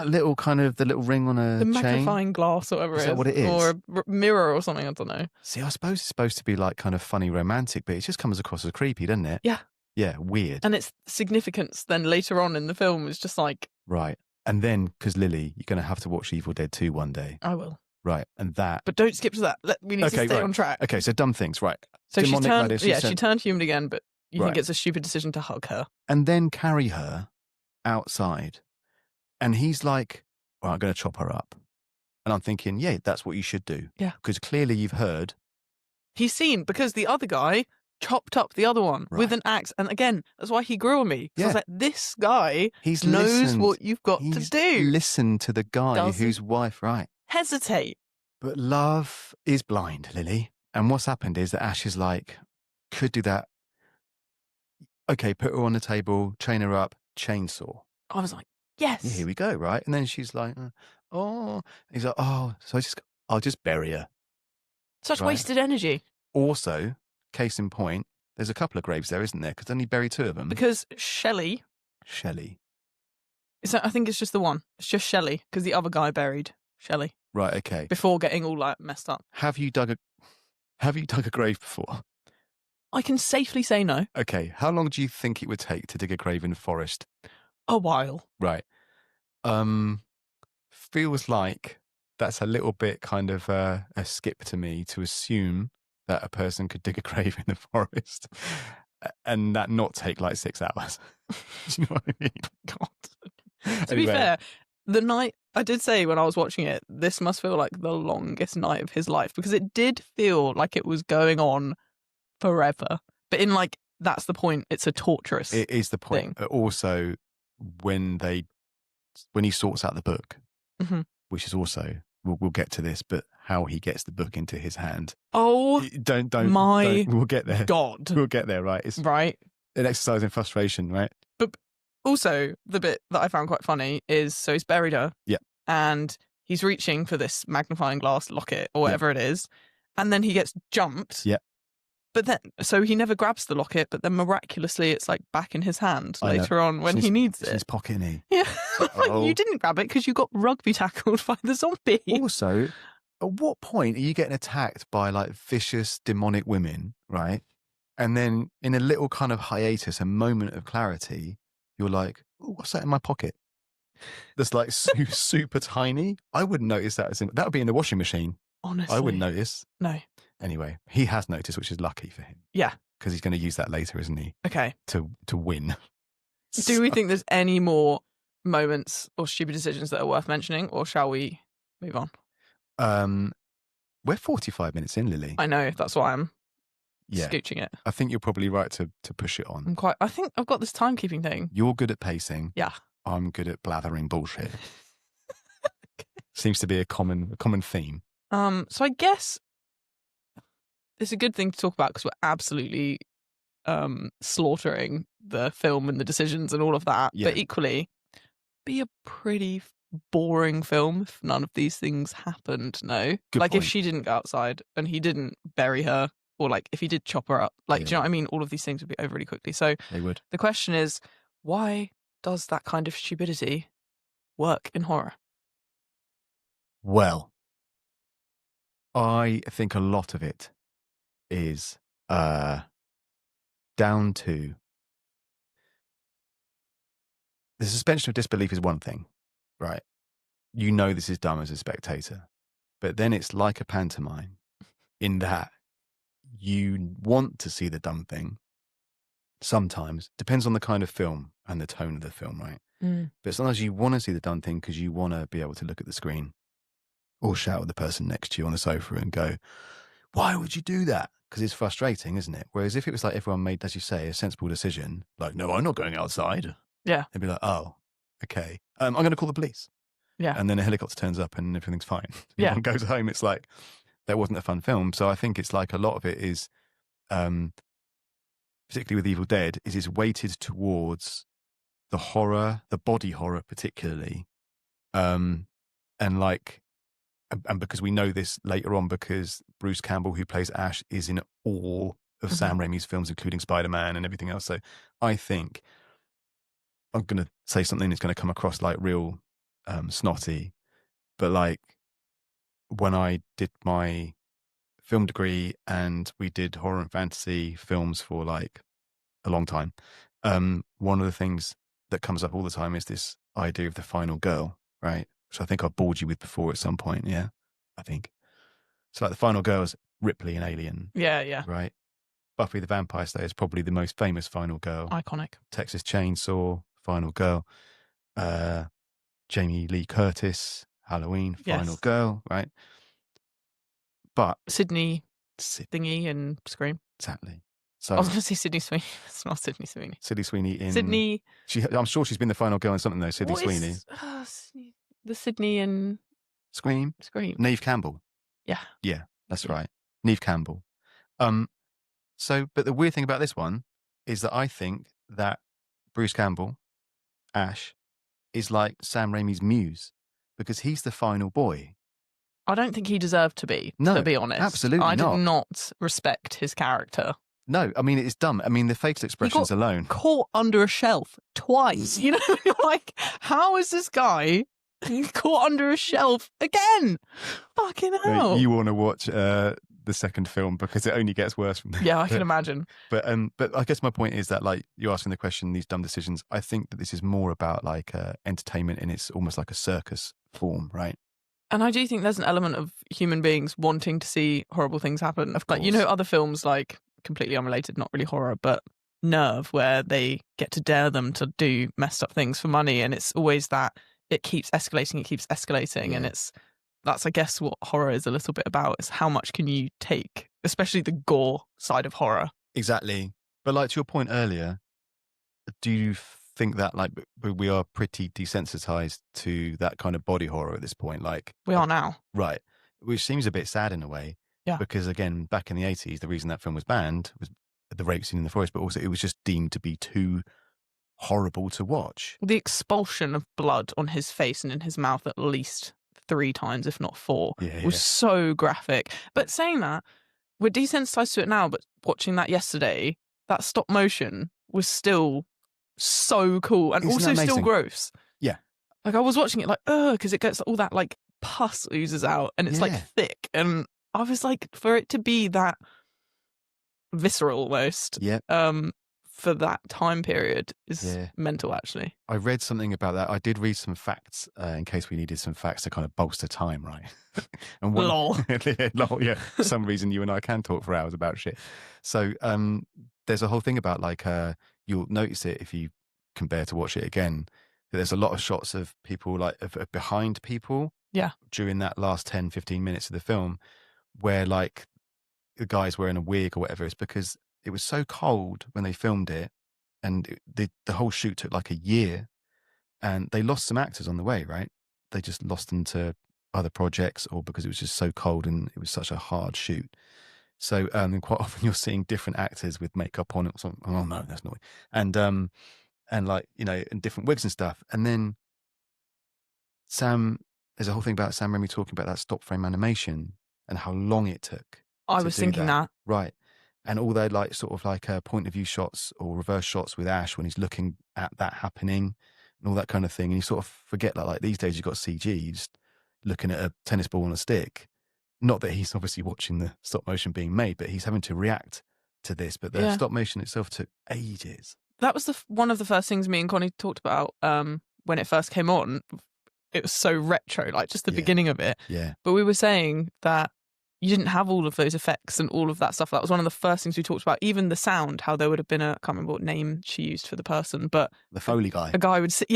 little kind of the little ring on a the chain? magnifying glass or whatever is that what it is? Or a mirror or something, I don't know. See, I suppose it's supposed to be like kind of funny romantic, but it just comes across as creepy, doesn't it? Yeah. Yeah, weird. And its significance then later on in the film is just like... Right. And then, because Lily, you're going to have to watch Evil Dead 2 one day. I will. Right. And that... But don't skip to that. We need to stay on track. Okay, so dumb things, right. So she turned human again, but you think it's a stupid decision to hug her. And then carry her outside. And he's like, well, I'm going to chop her up. And I'm thinking, yeah, that's what you should do. Yeah. Because clearly you've heard. He's seen, because the other guy chopped up the other one with an axe. And again, that's why he grew on me. I was like, this guy knows what you've got to do. Listen to the guy whose wife, right? Hesitate. But love is blind, Lily. And what's happened is that Ash is like, could do that. Okay, put her on the table, chain her up, chainsaw. I was like, yes. Yeah, here we go, right? And then she's like, oh. He's like, oh, so I'll just bury her. Such wasted energy. Also, case in point, there's a couple of graves there, isn't there? Because only bury 2 of them. Because Shelley. I think it's just the one. It's just Shelley, because the other guy buried Shelley. Right, okay. Before getting all like messed up. Have you dug a grave before? I can safely say no. Okay, how long do you think it would take to dig a grave in the forest? A while. Right. Feels like that's a little bit kind of a skip to me to assume that a person could dig a grave in the forest and that not take like 6 hours. Do you know what I mean? God. To be fair, the night, I did say when I was watching it, this must feel like the longest night of his life, because it did feel like it was going on forever. But in like, that's the point. It's a torturous It is the point. Also, when he sorts out the book, which is also, we'll get to this, but how he gets the book into his hand. Oh, we'll get there. God. We'll get there, right? It's right. An exercise in frustration, right? But also, the bit that I found quite funny is, so he's buried her. Yeah. And he's reaching for this magnifying glass locket or whatever it is. And then he gets jumped. Yeah. But then, so he never grabs the locket, but then miraculously it's like back in his hand later on when he needs it. In his pocket, isn't he? Yeah. You didn't grab it because you got rugby tackled by the zombie. Also, at what point are you getting attacked by like vicious demonic women, right? And then in a little kind of hiatus, a moment of clarity, you're like, what's that in my pocket? That's like super tiny. I wouldn't notice that. That would be in the washing machine. Honestly. I wouldn't notice. No. Anyway, he has noticed, which is lucky for him. Yeah. Because he's going to use that later, isn't he? Okay. To win. Do we think there's any more moments or stupid decisions that are worth mentioning, or shall we move on? We're 45 minutes in, Lily. I know, that's why I'm scooching it. I think you're probably right to push it on. I think I've got this timekeeping thing. You're good at pacing. Yeah. I'm good at blathering bullshit. Seems to be a common theme. So I guess it's a good thing to talk about because we're absolutely slaughtering the film and the decisions and all of that. Yeah. But equally, be a pretty boring film if none of these things happened. No, good like point. If she didn't go outside and he didn't bury her, or like if he did chop her up, like do you know what I mean? All of these things would be over really quickly. So they would. The question is, why does that kind of stupidity work in horror? Well, I think a lot of it is down to the suspension of disbelief is one thing, right? You know this is dumb as a spectator, but then it's like a pantomime in that you want to see the dumb thing. Sometimes depends on the kind of film and the tone of the film, right? But sometimes you want to see the dumb thing because you want to be able to look at the screen or shout at the person next to you on the sofa and go, why would you do that? Because it's frustrating, isn't it? Whereas if it was like everyone made, as you say, a sensible decision, like, no, I'm not going outside. Yeah. They'd be like, oh, okay. I'm going to call the police. Yeah. And then a helicopter turns up and everything's fine. Yeah. Everyone goes home. It's like, that wasn't a fun film. So I think it's like a lot of it is, particularly with Evil Dead, is it's weighted towards the horror, the body horror particularly. And because we know this later on because Bruce Campbell, who plays Ash, is in all of Sam Raimi's films, including Spider-Man and everything else. So I think I'm going to say something that's going to come across like real snotty, but like when I did my film degree and we did horror and fantasy films for like a long time, one of the things that comes up all the time is this idea of the final girl, right? Which I think I bored you with before at some point. Yeah, I think. So like the final girl is Ripley in Alien. Yeah. Right? Buffy the Vampire Slayer is probably the most famous final girl. Iconic. Texas Chainsaw, final girl. Jamie Lee Curtis, Halloween, final girl, right? But Sydney Thingy in Scream. Exactly. So I was going to say Sydney Sweeney. It's not Sydney Sweeney. Sydney Sweeney in Sydney. I'm sure she's been the final girl in something though. Sydney Sweeney. The Sydney in Scream. Neve Campbell. Yeah, that's right. Neve Campbell. So, but the weird thing about this one is that I think that Bruce Campbell, Ash, is like Sam Raimi's muse because he's the final boy. I don't think he deserved to be, no, to be honest. Absolutely I not. did not respect his character. No, I mean, it's dumb. I mean, the facial expressions alone. Caught under a shelf twice. You know, you're like, how is this guy caught under a shelf again? Fucking hell. You want to watch the second film because it only gets worse from there. Yeah, I can imagine. But I guess my point is that, like, you're asking the question, these dumb decisions, I think that this is more about like entertainment and it's almost like a circus form, right? And I do think there's an element of human beings wanting to see horrible things happen. Of course. Like, you know, other films like completely unrelated, not really horror, but Nerve, where they get to dare them to do messed up things for money. And it's always that it keeps escalating. Yeah. And that's, I guess, what horror is a little bit about, is how much can you take, especially the gore side of horror. Exactly. But like to your point earlier, do you think that like we are pretty desensitized to that kind of body horror at this point? Like we are now. Right. Which seems a bit sad in a way. Yeah. Because again, back in the 80s, the reason that film was banned was the rape scene in the forest, but also it was just deemed to be too horrible to watch. The expulsion of blood on his face and in his mouth at least 3 times, if not 4, was so graphic. But saying that, we're desensitized to it now, but watching that yesterday, that stop motion was still so cool and also still gross. Yeah. Like I was watching it like, because it gets all that like pus oozes out and it's like thick. And I was like, for it to be that visceral almost, for that time period is mental, actually. I read something about that. I did read some facts in case we needed some facts to kind of bolster time, right? And lol. Lol, yeah. For some reason, you and I can talk for hours about shit. So there's a whole thing about like, you'll notice it if you compare to watch it again, that there's a lot of shots of people like of behind people during that last 10, 15 minutes of the film where like the guy's wearing a wig or whatever. It's because it was so cold when they filmed it and the whole shoot took like a year and they lost some actors on the way, right? They just lost them to other projects or because it was just so cold and it was such a hard shoot. So and quite often you're seeing different actors with makeup on it or something. Oh no, that's not. And like, you know, and different wigs and stuff. And then there's a whole thing about Sam Raimi talking about that stop frame animation and how long it took. I was thinking that. Right. And all their like sort of like point of view shots or reverse shots with Ash when he's looking at that happening and all that kind of thing. And you sort of forget that like these days you've got CG, you're just looking at a tennis ball on a stick. Not that he's obviously watching the stop motion being made, but he's having to react to this, but the stop motion itself took ages. That was one of the first things me and Connie talked about when it first came on. It was so retro, like just the beginning of it. Yeah. But we were saying that you didn't have all of those effects and all of that stuff. That was one of the first things we talked about. Even the sound, how there would have been I can't remember what name she used for the person, but the Foley guy. A guy would sit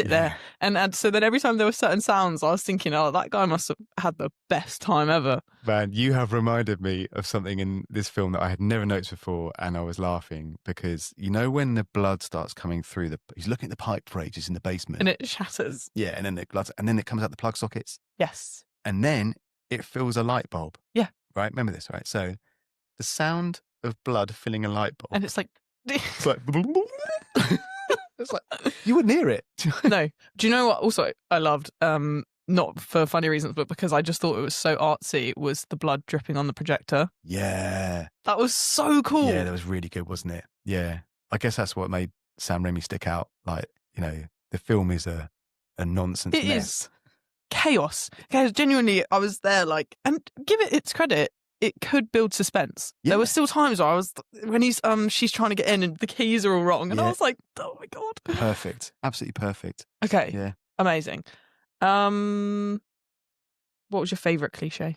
there. And so then every time there were certain sounds, I was thinking, oh, that guy must have had the best time ever. Man, you have reminded me of something in this film that I had never noticed before, and I was laughing because you know when the blood starts coming through he's looking at the pipe for ages in the basement. And it shatters. Yeah, and then it comes out the plug sockets. Yes. And then it fills a light bulb. Yeah. Right? Remember this, right? So the sound of blood filling a light bulb. And it's like... It's like... It's like, you wouldn't hear it. No. Do you know what also I loved? Not for funny reasons, but because I just thought it was so artsy, was the blood dripping on the projector. Yeah. That was so cool. Yeah, that was really good, wasn't it? Yeah. I guess that's what made Sam Raimi stick out. Like, you know, the film is a nonsense mess. It is chaos. Genuinely, I was there like, and give it its credit, it could build suspense. Yeah. There were still times where when she's trying to get in and the keys are all wrong, and I was like, oh my God. Perfect. Absolutely perfect. Okay. Yeah. Amazing. What was your favourite cliche?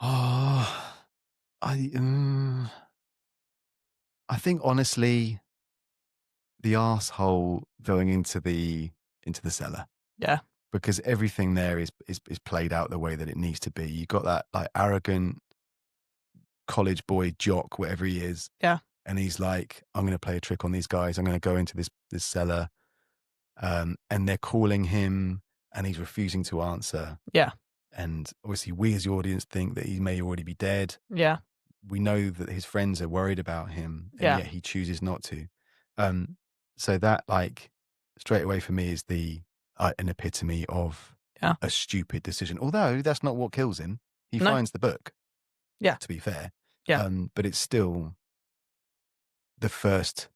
Oh, I think honestly, the arsehole going into the cellar. Yeah. Because everything there is played out the way that it needs to be. You got that like arrogant college boy jock, whatever he is. Yeah. And he's like, I'm going to play a trick on these guys. I'm going to go into this cellar. And they're calling him and he's refusing to answer. Yeah. And obviously we as the audience think that he may already be dead. Yeah. We know that his friends are worried about him. And yet he chooses not to. So that like straight away for me is an epitome of a stupid decision. Although that's not what kills him. He finds the book. Yeah. To be fair. Yeah. But it's still the first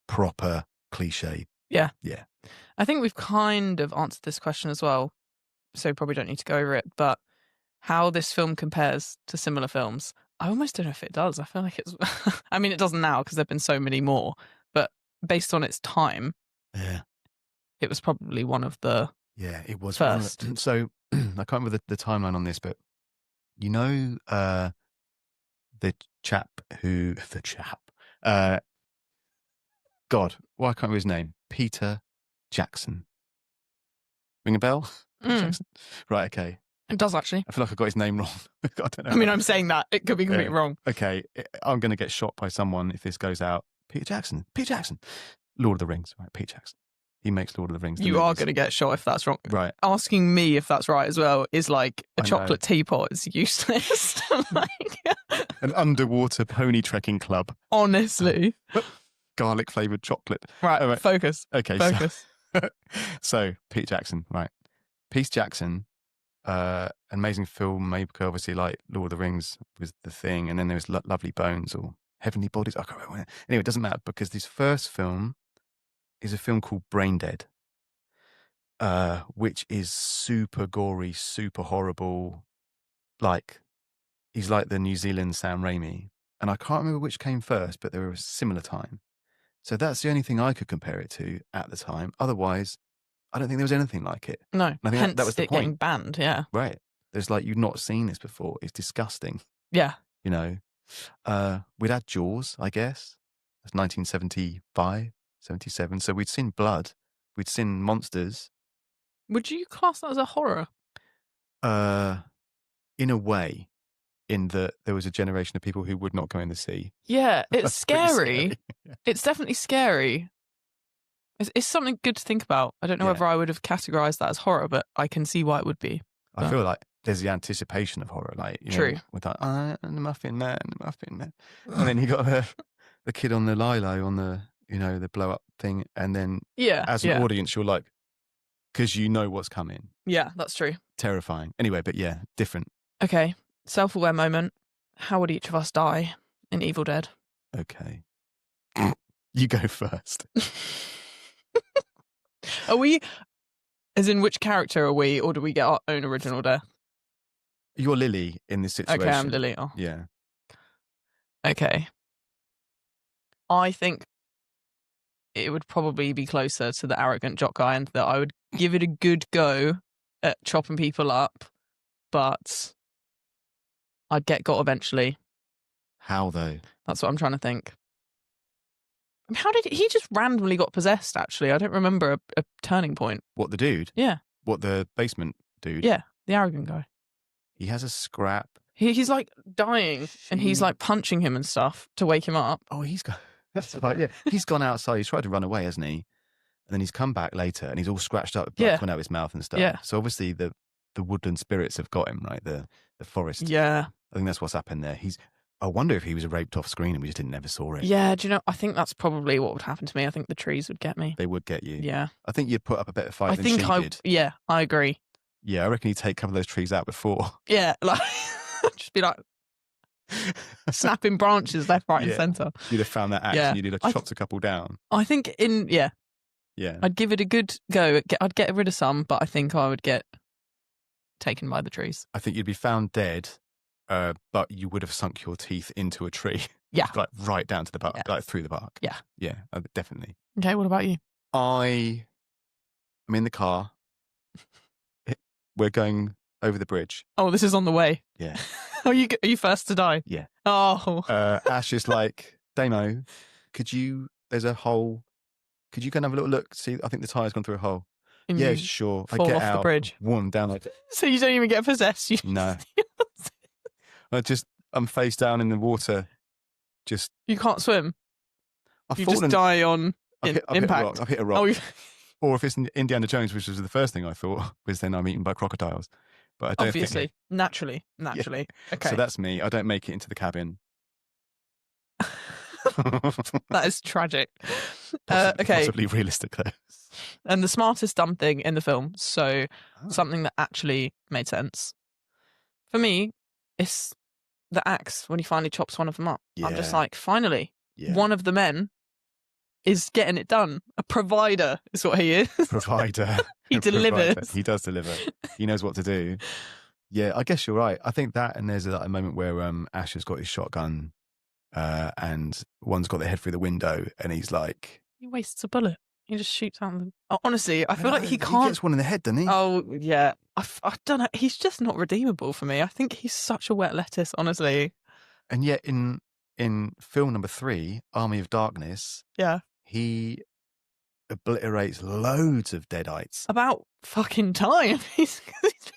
proper cliche. Yeah. Yeah. I think we've kind of answered this question as well, so probably don't need to go over it, but how this film compares to similar films, I almost don't know if it does. I feel like it's... I mean, it doesn't now because there have been so many more, but based on its time, it was probably one of the it was first. So, I can't remember the timeline on this, but you know the chap God, why can't I remember his name? Peter Jackson. Ring a bell? Jackson? Right, okay. It does actually. I feel like I got his name wrong. I don't know. I mean, I'm saying that. It could be completely wrong. Okay, I'm going to get shot by someone if this goes out. Peter Jackson. Lord of the Rings, right? Peter Jackson. He makes Lord of the Rings. You are going to get shot if that's wrong. Right. Asking me if that's right as well is like a chocolate teapot is useless. An underwater pony trekking club. Honestly. Garlic flavoured chocolate. Right, focus. Okay, focus. So Peter Jackson, right. Peter Jackson, amazing filmmaker, obviously like Lord of the Rings was the thing, and then there was Lovely Bones or Heavenly Bodies. I can't remember. Anyway, it doesn't matter because this first film is a film called Brain Dead, which is super gory, super horrible. Like, he's like the New Zealand Sam Raimi. And I can't remember which came first, but they were a similar time. So that's the only thing I could compare it to at the time. Otherwise, I don't think there was anything like it. No. And I think that was the point. Getting banned, yeah. Right. There's like, you've not seen this before. It's disgusting. Yeah. You know, we'd had Jaws, I guess. That's 1975, 77. So we'd seen blood. We'd seen monsters. Would you class that as a horror? In a way, in that there was a generation of people who would not go in the sea. Yeah, it's scary. It's definitely scary. It's something good to think about. I don't know whether I would have categorized that as horror, but I can see why it would be. I feel like there's the anticipation of horror, like True. With that, and the Muffin Man, and then you got the kid on the lilo on the the blow up thing, and then as an audience you're like, because you know what's coming. Yeah, that's true. Terrifying. Anyway, but yeah, different. Okay, self-aware moment. How would each of us die in Evil Dead? Okay, you go first. Are we? As in, which character are we, or do we get our own original death? You're Lily in this situation. Okay, I'm Lily. Oh. Yeah. Okay. I think it would probably be closer to the arrogant jock guy, and that I would give it a good go at chopping people up, but I'd get got eventually. How though? That's what I'm trying to think. I mean, how did he just randomly got possessed? Actually, I don't remember a turning point. What, the dude? Yeah. What, the basement dude? Yeah, the arrogant guy. He has a scrap. He's like dying, and he's like punching him and stuff to wake him up. Oh, he's got. That's right. Yeah, he's gone outside. He's tried to run away, hasn't he? And then he's come back later, and he's all scratched up, blood coming out of his mouth and stuff. Yeah. So obviously the woodland spirits have got him, right? The forest. Yeah. I think that's what's happened there. I wonder if he was raped off screen and we just never saw it. Yeah. Do you know? I think that's probably what would happen to me. I think the trees would get me. They would get you. Yeah. I think you'd put up a better fight than she did. Yeah, I agree. Yeah, I reckon you'd take a couple of those trees out before. Yeah, like just be like snapping branches left, right, and centre. You'd have found that axe and you'd have chopped a couple down. I think I'd give it a good go. I'd get rid of some, but I think I would get taken by the trees. I think you'd be found dead, but you would have sunk your teeth into a tree. Yeah. Like right down to the bark, like through the bark. Yeah. Yeah, definitely. Okay, what about you? I'm in the car. We're going over the bridge. Oh, this is on the way. Yeah. Are you first to die? Yeah. Oh. Ash is like, Damo, there's a hole. Could you go and have a little look? See, I think the tyre's gone through a hole. And yeah, you sure. I fall get off out. the bridge. One down like So you don't even get possessed? No. I'm face down in the water. You can't swim? You fallen, just die on impact. I've hit a rock. Oh, or if it's Indiana Jones, which was the first thing I thought, was then I'm eaten by crocodiles. But I don't obviously, think naturally. Yeah. Okay. So that's me. I don't make it into the cabin. That is tragic. Okay. Possibly realistic though. And the smartest dumb thing in the film, so something that actually made sense. For me, it's the axe when he finally chops one of them up. Yeah. I'm just like, finally, one of the men is getting it done. A provider is what he is. Provider. He delivers. He does deliver. He knows what to do. Yeah, I guess you're right. I think that, and there's a moment where Ash has got his shotgun and one's got their head through the window and he's like... He wastes a bullet. He just shoots out them. Oh, honestly, I feel like he can't... He gets one in the head, doesn't he? Oh, yeah. I don't know. He's just not redeemable for me. I think he's such a wet lettuce, honestly. And yet in film number 3, Army of Darkness, he obliterates loads of deadites. About fucking time. He's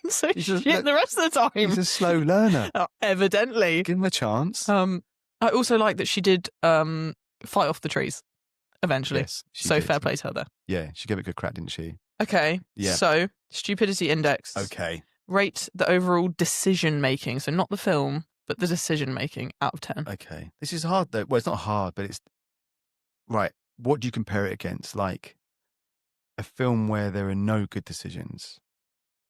been so shit the rest of the time. He's a slow learner. Evidently. Give him a chance. I also like that she did fight off the trees eventually. Yes, so fair play to her there. Yeah, she gave it a good crack, didn't she? Okay. Yeah. So, stupidity index. Okay. Rate the overall decision making. So, not the film, but the decision making out of 10. Okay. This is hard though. Well, it's not hard, but it's... Right. What do you compare it against? Like a film where there are no good decisions,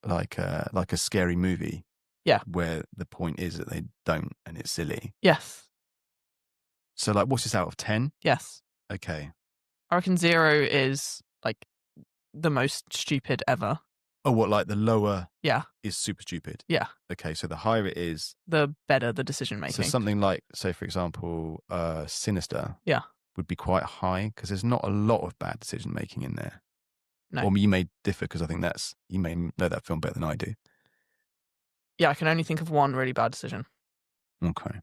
like a scary movie. Yeah. Where the point is that they don't and it's silly. Yes. So like, what's this out of 10? Yes. Okay. I reckon 0 is like the most stupid ever. Oh, what, like the lower is super stupid? Yeah. Okay, so the higher it is... The better the decision making. So something like, say for example, Sinister would be quite high because there's not a lot of bad decision making in there. No. Or you may differ because I think you may know that film better than I do. Yeah, I can only think of one really bad decision. Okay.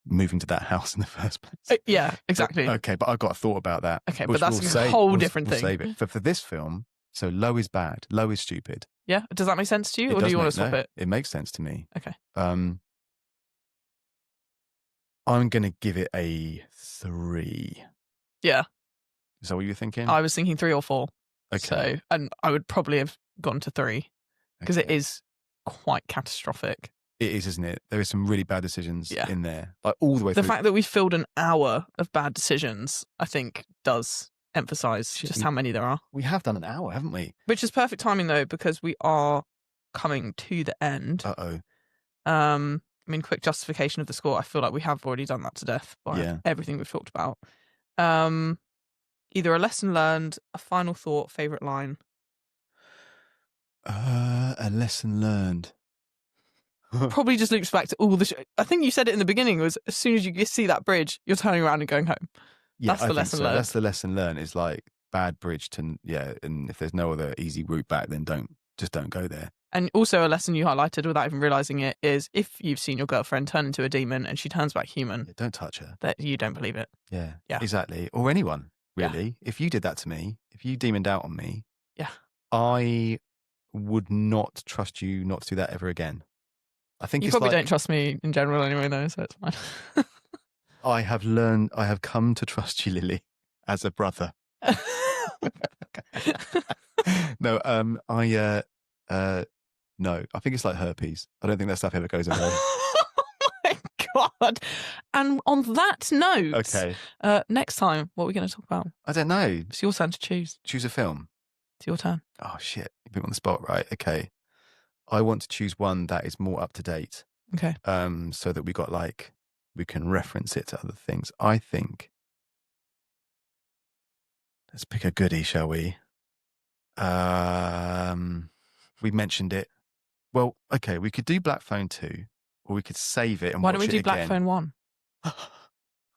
Moving to that house in the first place. Yeah, exactly. Okay, but I've got a thought about that. Okay, but that's a whole different thing. Save it. For this film, so low is bad, low is stupid. Yeah, does that make sense to you, or do you want to swap it? It makes sense to me. Okay. I'm going to give it a 3. Yeah. Is that what you were thinking? I was thinking 3 or 4. Okay. So, and I would probably have gone to 3 because it is quite catastrophic. It is, isn't it? There is some really bad decisions in there, like all the way through. The fact that we filled an hour of bad decisions, I think, does emphasise just how many there are. We have done an hour, haven't we? Which is perfect timing, though, because we are coming to the end. Uh-oh. I mean, quick justification of the score. I feel like we have already done that to death by everything we've talked about. Either a lesson learned, a final thought, favourite line. A lesson learned. probably just loops back to all the. I think you said it in the beginning. Was as soon as you see that bridge, you're turning around and going home. Yeah, that's the lesson learned. That's the lesson learned. Is like bad bridge to and if there's no other easy route back, then don't go there. And also a lesson you highlighted without even realising it is if you've seen your girlfriend turn into a demon and she turns back human, don't touch her. That you don't believe it. Yeah, exactly. Or anyone, really. Yeah. If you did that to me, if you demoned out on me, I would not trust you not to do that ever again. I think you probably don't trust me in general anyway, though, so it's fine. I have come to trust you, Lily, as a brother. No, no, I think it's like herpes. I don't think that stuff ever goes away. Oh my God. And on that note, okay. Next time, what are we going to talk about? I don't know. It's your turn to choose. Choose a film. It's your turn. Oh, shit. You put me on the spot, right? Okay. I want to choose one that is more up to date. Okay. So that we can reference it to other things. I think. Let's pick a goodie, shall we? We mentioned it. Well, okay, we could do Black Phone 2, or we could save it and Why watch it again. don't we do Black Phone 1?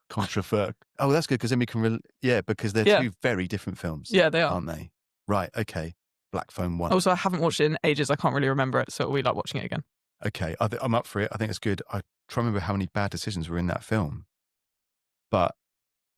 Controversial. Oh, that's good, because then we can... because they're two very different films. Yeah, they are. Aren't they? Right, okay. Black Phone 1. Also, I haven't watched it in ages. I can't really remember it, so we like watching it again. Okay, I'm up for it. I think it's good. I try to remember how many bad decisions were in that film. But...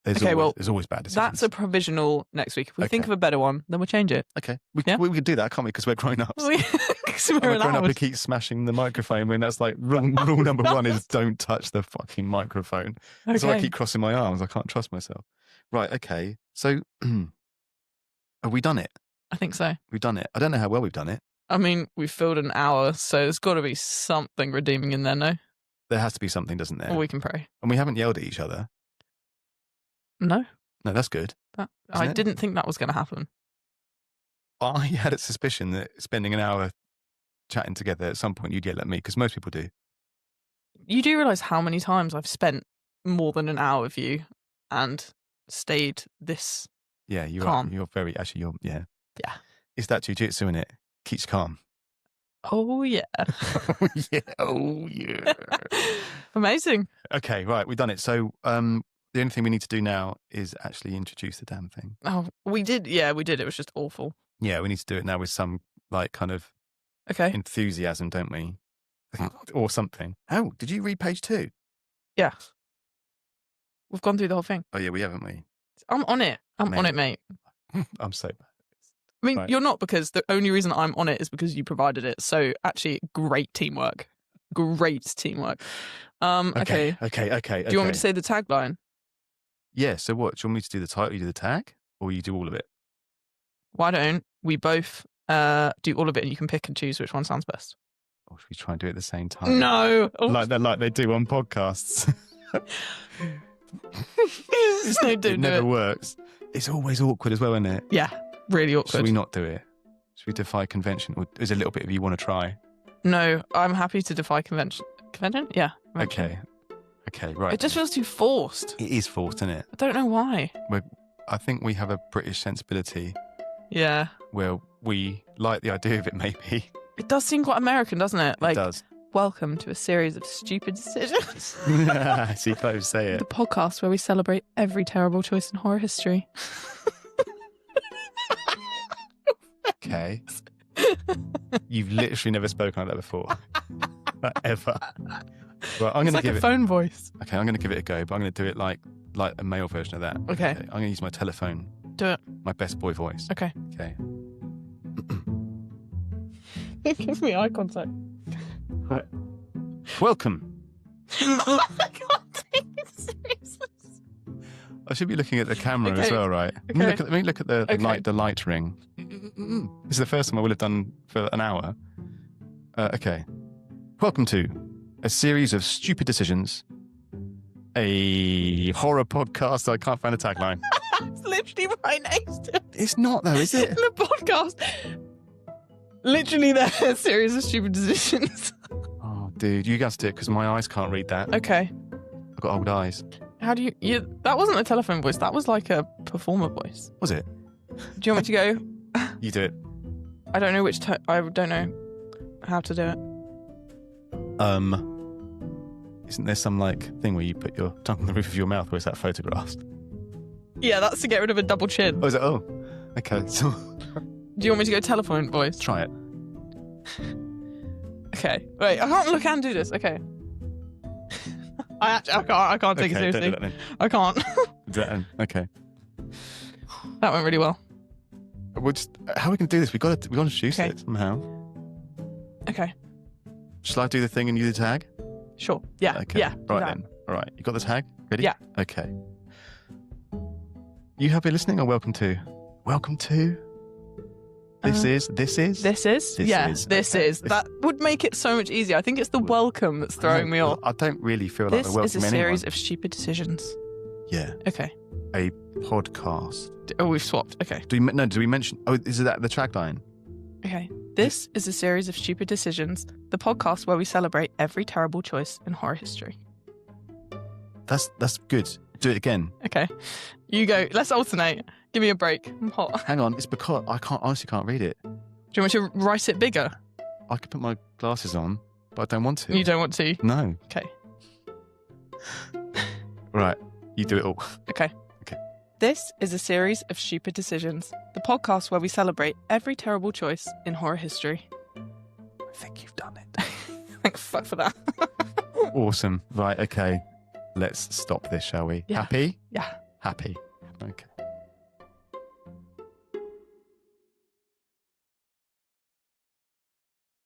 There's always bad decisions. That's a provisional next week. If we think of a better one, then we'll change it. Okay. We could do that, can't we? Because we're grown-ups. We're grown-up who keep smashing the microphone when that's like rule number one is don't touch the fucking microphone. Okay. So I keep crossing my arms. I can't trust myself. Right, okay. So have we done it? I think so. We've done it. I don't know how well we've done it. I mean, we've filled an hour, so there's got to be something redeeming in there, no? There has to be something, doesn't there? Or we can pray. And we haven't yelled at each other. No, that's good. I didn't think that was going to happen. I had a suspicion that spending an hour chatting together at some point you'd yell at me, because most people do. You do realise how many times I've spent more than an hour with you and stayed this calm. You're very, actually, Yeah. It's that jujitsu, isn't it? Keeps calm. Oh, yeah. Oh, yeah. Amazing. Okay, right, we've done it. So, the only thing we need to do now is actually introduce the damn thing. Oh, we did. Yeah, we did. It was just awful. Yeah, we need to do it now with some kind of enthusiasm, don't we? Or something. Oh, did you read page 2? Yeah. We've gone through the whole thing. Oh, yeah, we haven't we? I'm on it. I'm on it, mate. I'm so bad. I mean, You're not, because the only reason I'm on it is because you provided it. So actually, great teamwork. Great teamwork. Okay. Do you want me to say the tagline? Yeah, so what? Do you want me to do the title, you do the tag, or you do all of it? Why don't we both do all of it and you can pick and choose which one sounds best? Or should we try and do it at the same time? No! Like they do on podcasts. It never works. It's always awkward as well, isn't it? Yeah, really awkward. Should we not do it? Should we defy convention? Or is there a little bit of you want to try? No, I'm happy to defy convention. Convention? Yeah. Convention. Okay, right. It just feels too forced. It is forced, isn't it? I don't know why. I think we have a British sensibility. Yeah. Where we like the idea of it, maybe. It does seem quite American, doesn't it? It does. Welcome to a series of stupid decisions. See, close, say it. The podcast where we celebrate every terrible choice in horror history. Okay. You've literally never spoken like that before. Ever. Well, I'm it's like a phone voice. Okay, I'm going to give it a go, but I'm going to do it like a male version of that. Okay. I'm going to use my telephone. Do it. My best boy voice. Okay. Give me eye contact. Right. Welcome. I can't take it seriously. I should be looking at the camera as well, right? Okay. Let me look at the light ring. This is the first time I would have done for an hour. Okay. Welcome to a series of stupid decisions. A horror podcast. I can't find a tagline. It's literally right next to it. It's not though, is it? The podcast. Literally there, a series of stupid decisions. Oh, dude, you guys do it because my eyes can't read that. Okay. I've got old eyes. How do you... That wasn't a telephone voice. That was like a performer voice. Was it? Do you want me to go? You do it. I don't know which... I don't know how to do it. Isn't there some like thing where you put your tongue on the roof of your mouth, or is that photographed? Yeah, that's to get rid of a double chin. Oh, is it? Oh, okay. So Do you want me to go telephone voice? try it. Okay. Wait, I can't look and do this. Okay. I can't take it Okay, don't do seriously. that then. I can't. Do that then. Okay. That went really well. How are we going to do this? We got to introduce Okay. it somehow. Okay. Shall I do the thing and you the tag? Sure. Yeah. Okay. Yeah. Right that. then. All right. You got the tag? Ready? Yeah. Okay. You have been listening, or welcome to? This is. This is? That would make it so much easier. I think it's the welcome that's throwing me off. I don't really feel like This we're is a welcoming series anyone. of stupid decisions. Yeah. Okay. A podcast. Oh, we've swapped. Okay. Do we mention? Oh, is that the tagline? Okay. This is a series of stupid decisions, the podcast where we celebrate every terrible choice in horror history. That's good. Do it again. Okay. You go. Let's alternate. Give me a break. I'm hot. Hang on. It's because I honestly can't read it. Do you want me to write it bigger? I could put my glasses on, but I don't want to. You don't want to? No. Okay. Right. You do it all. Okay. Okay. This is a series of stupid decisions, the podcast where we celebrate every terrible choice in horror history. I think you've done it. Thank fuck for that. Awesome. Right. Okay. Let's stop this, shall we? Yeah. Happy? Yeah. Happy. Okay.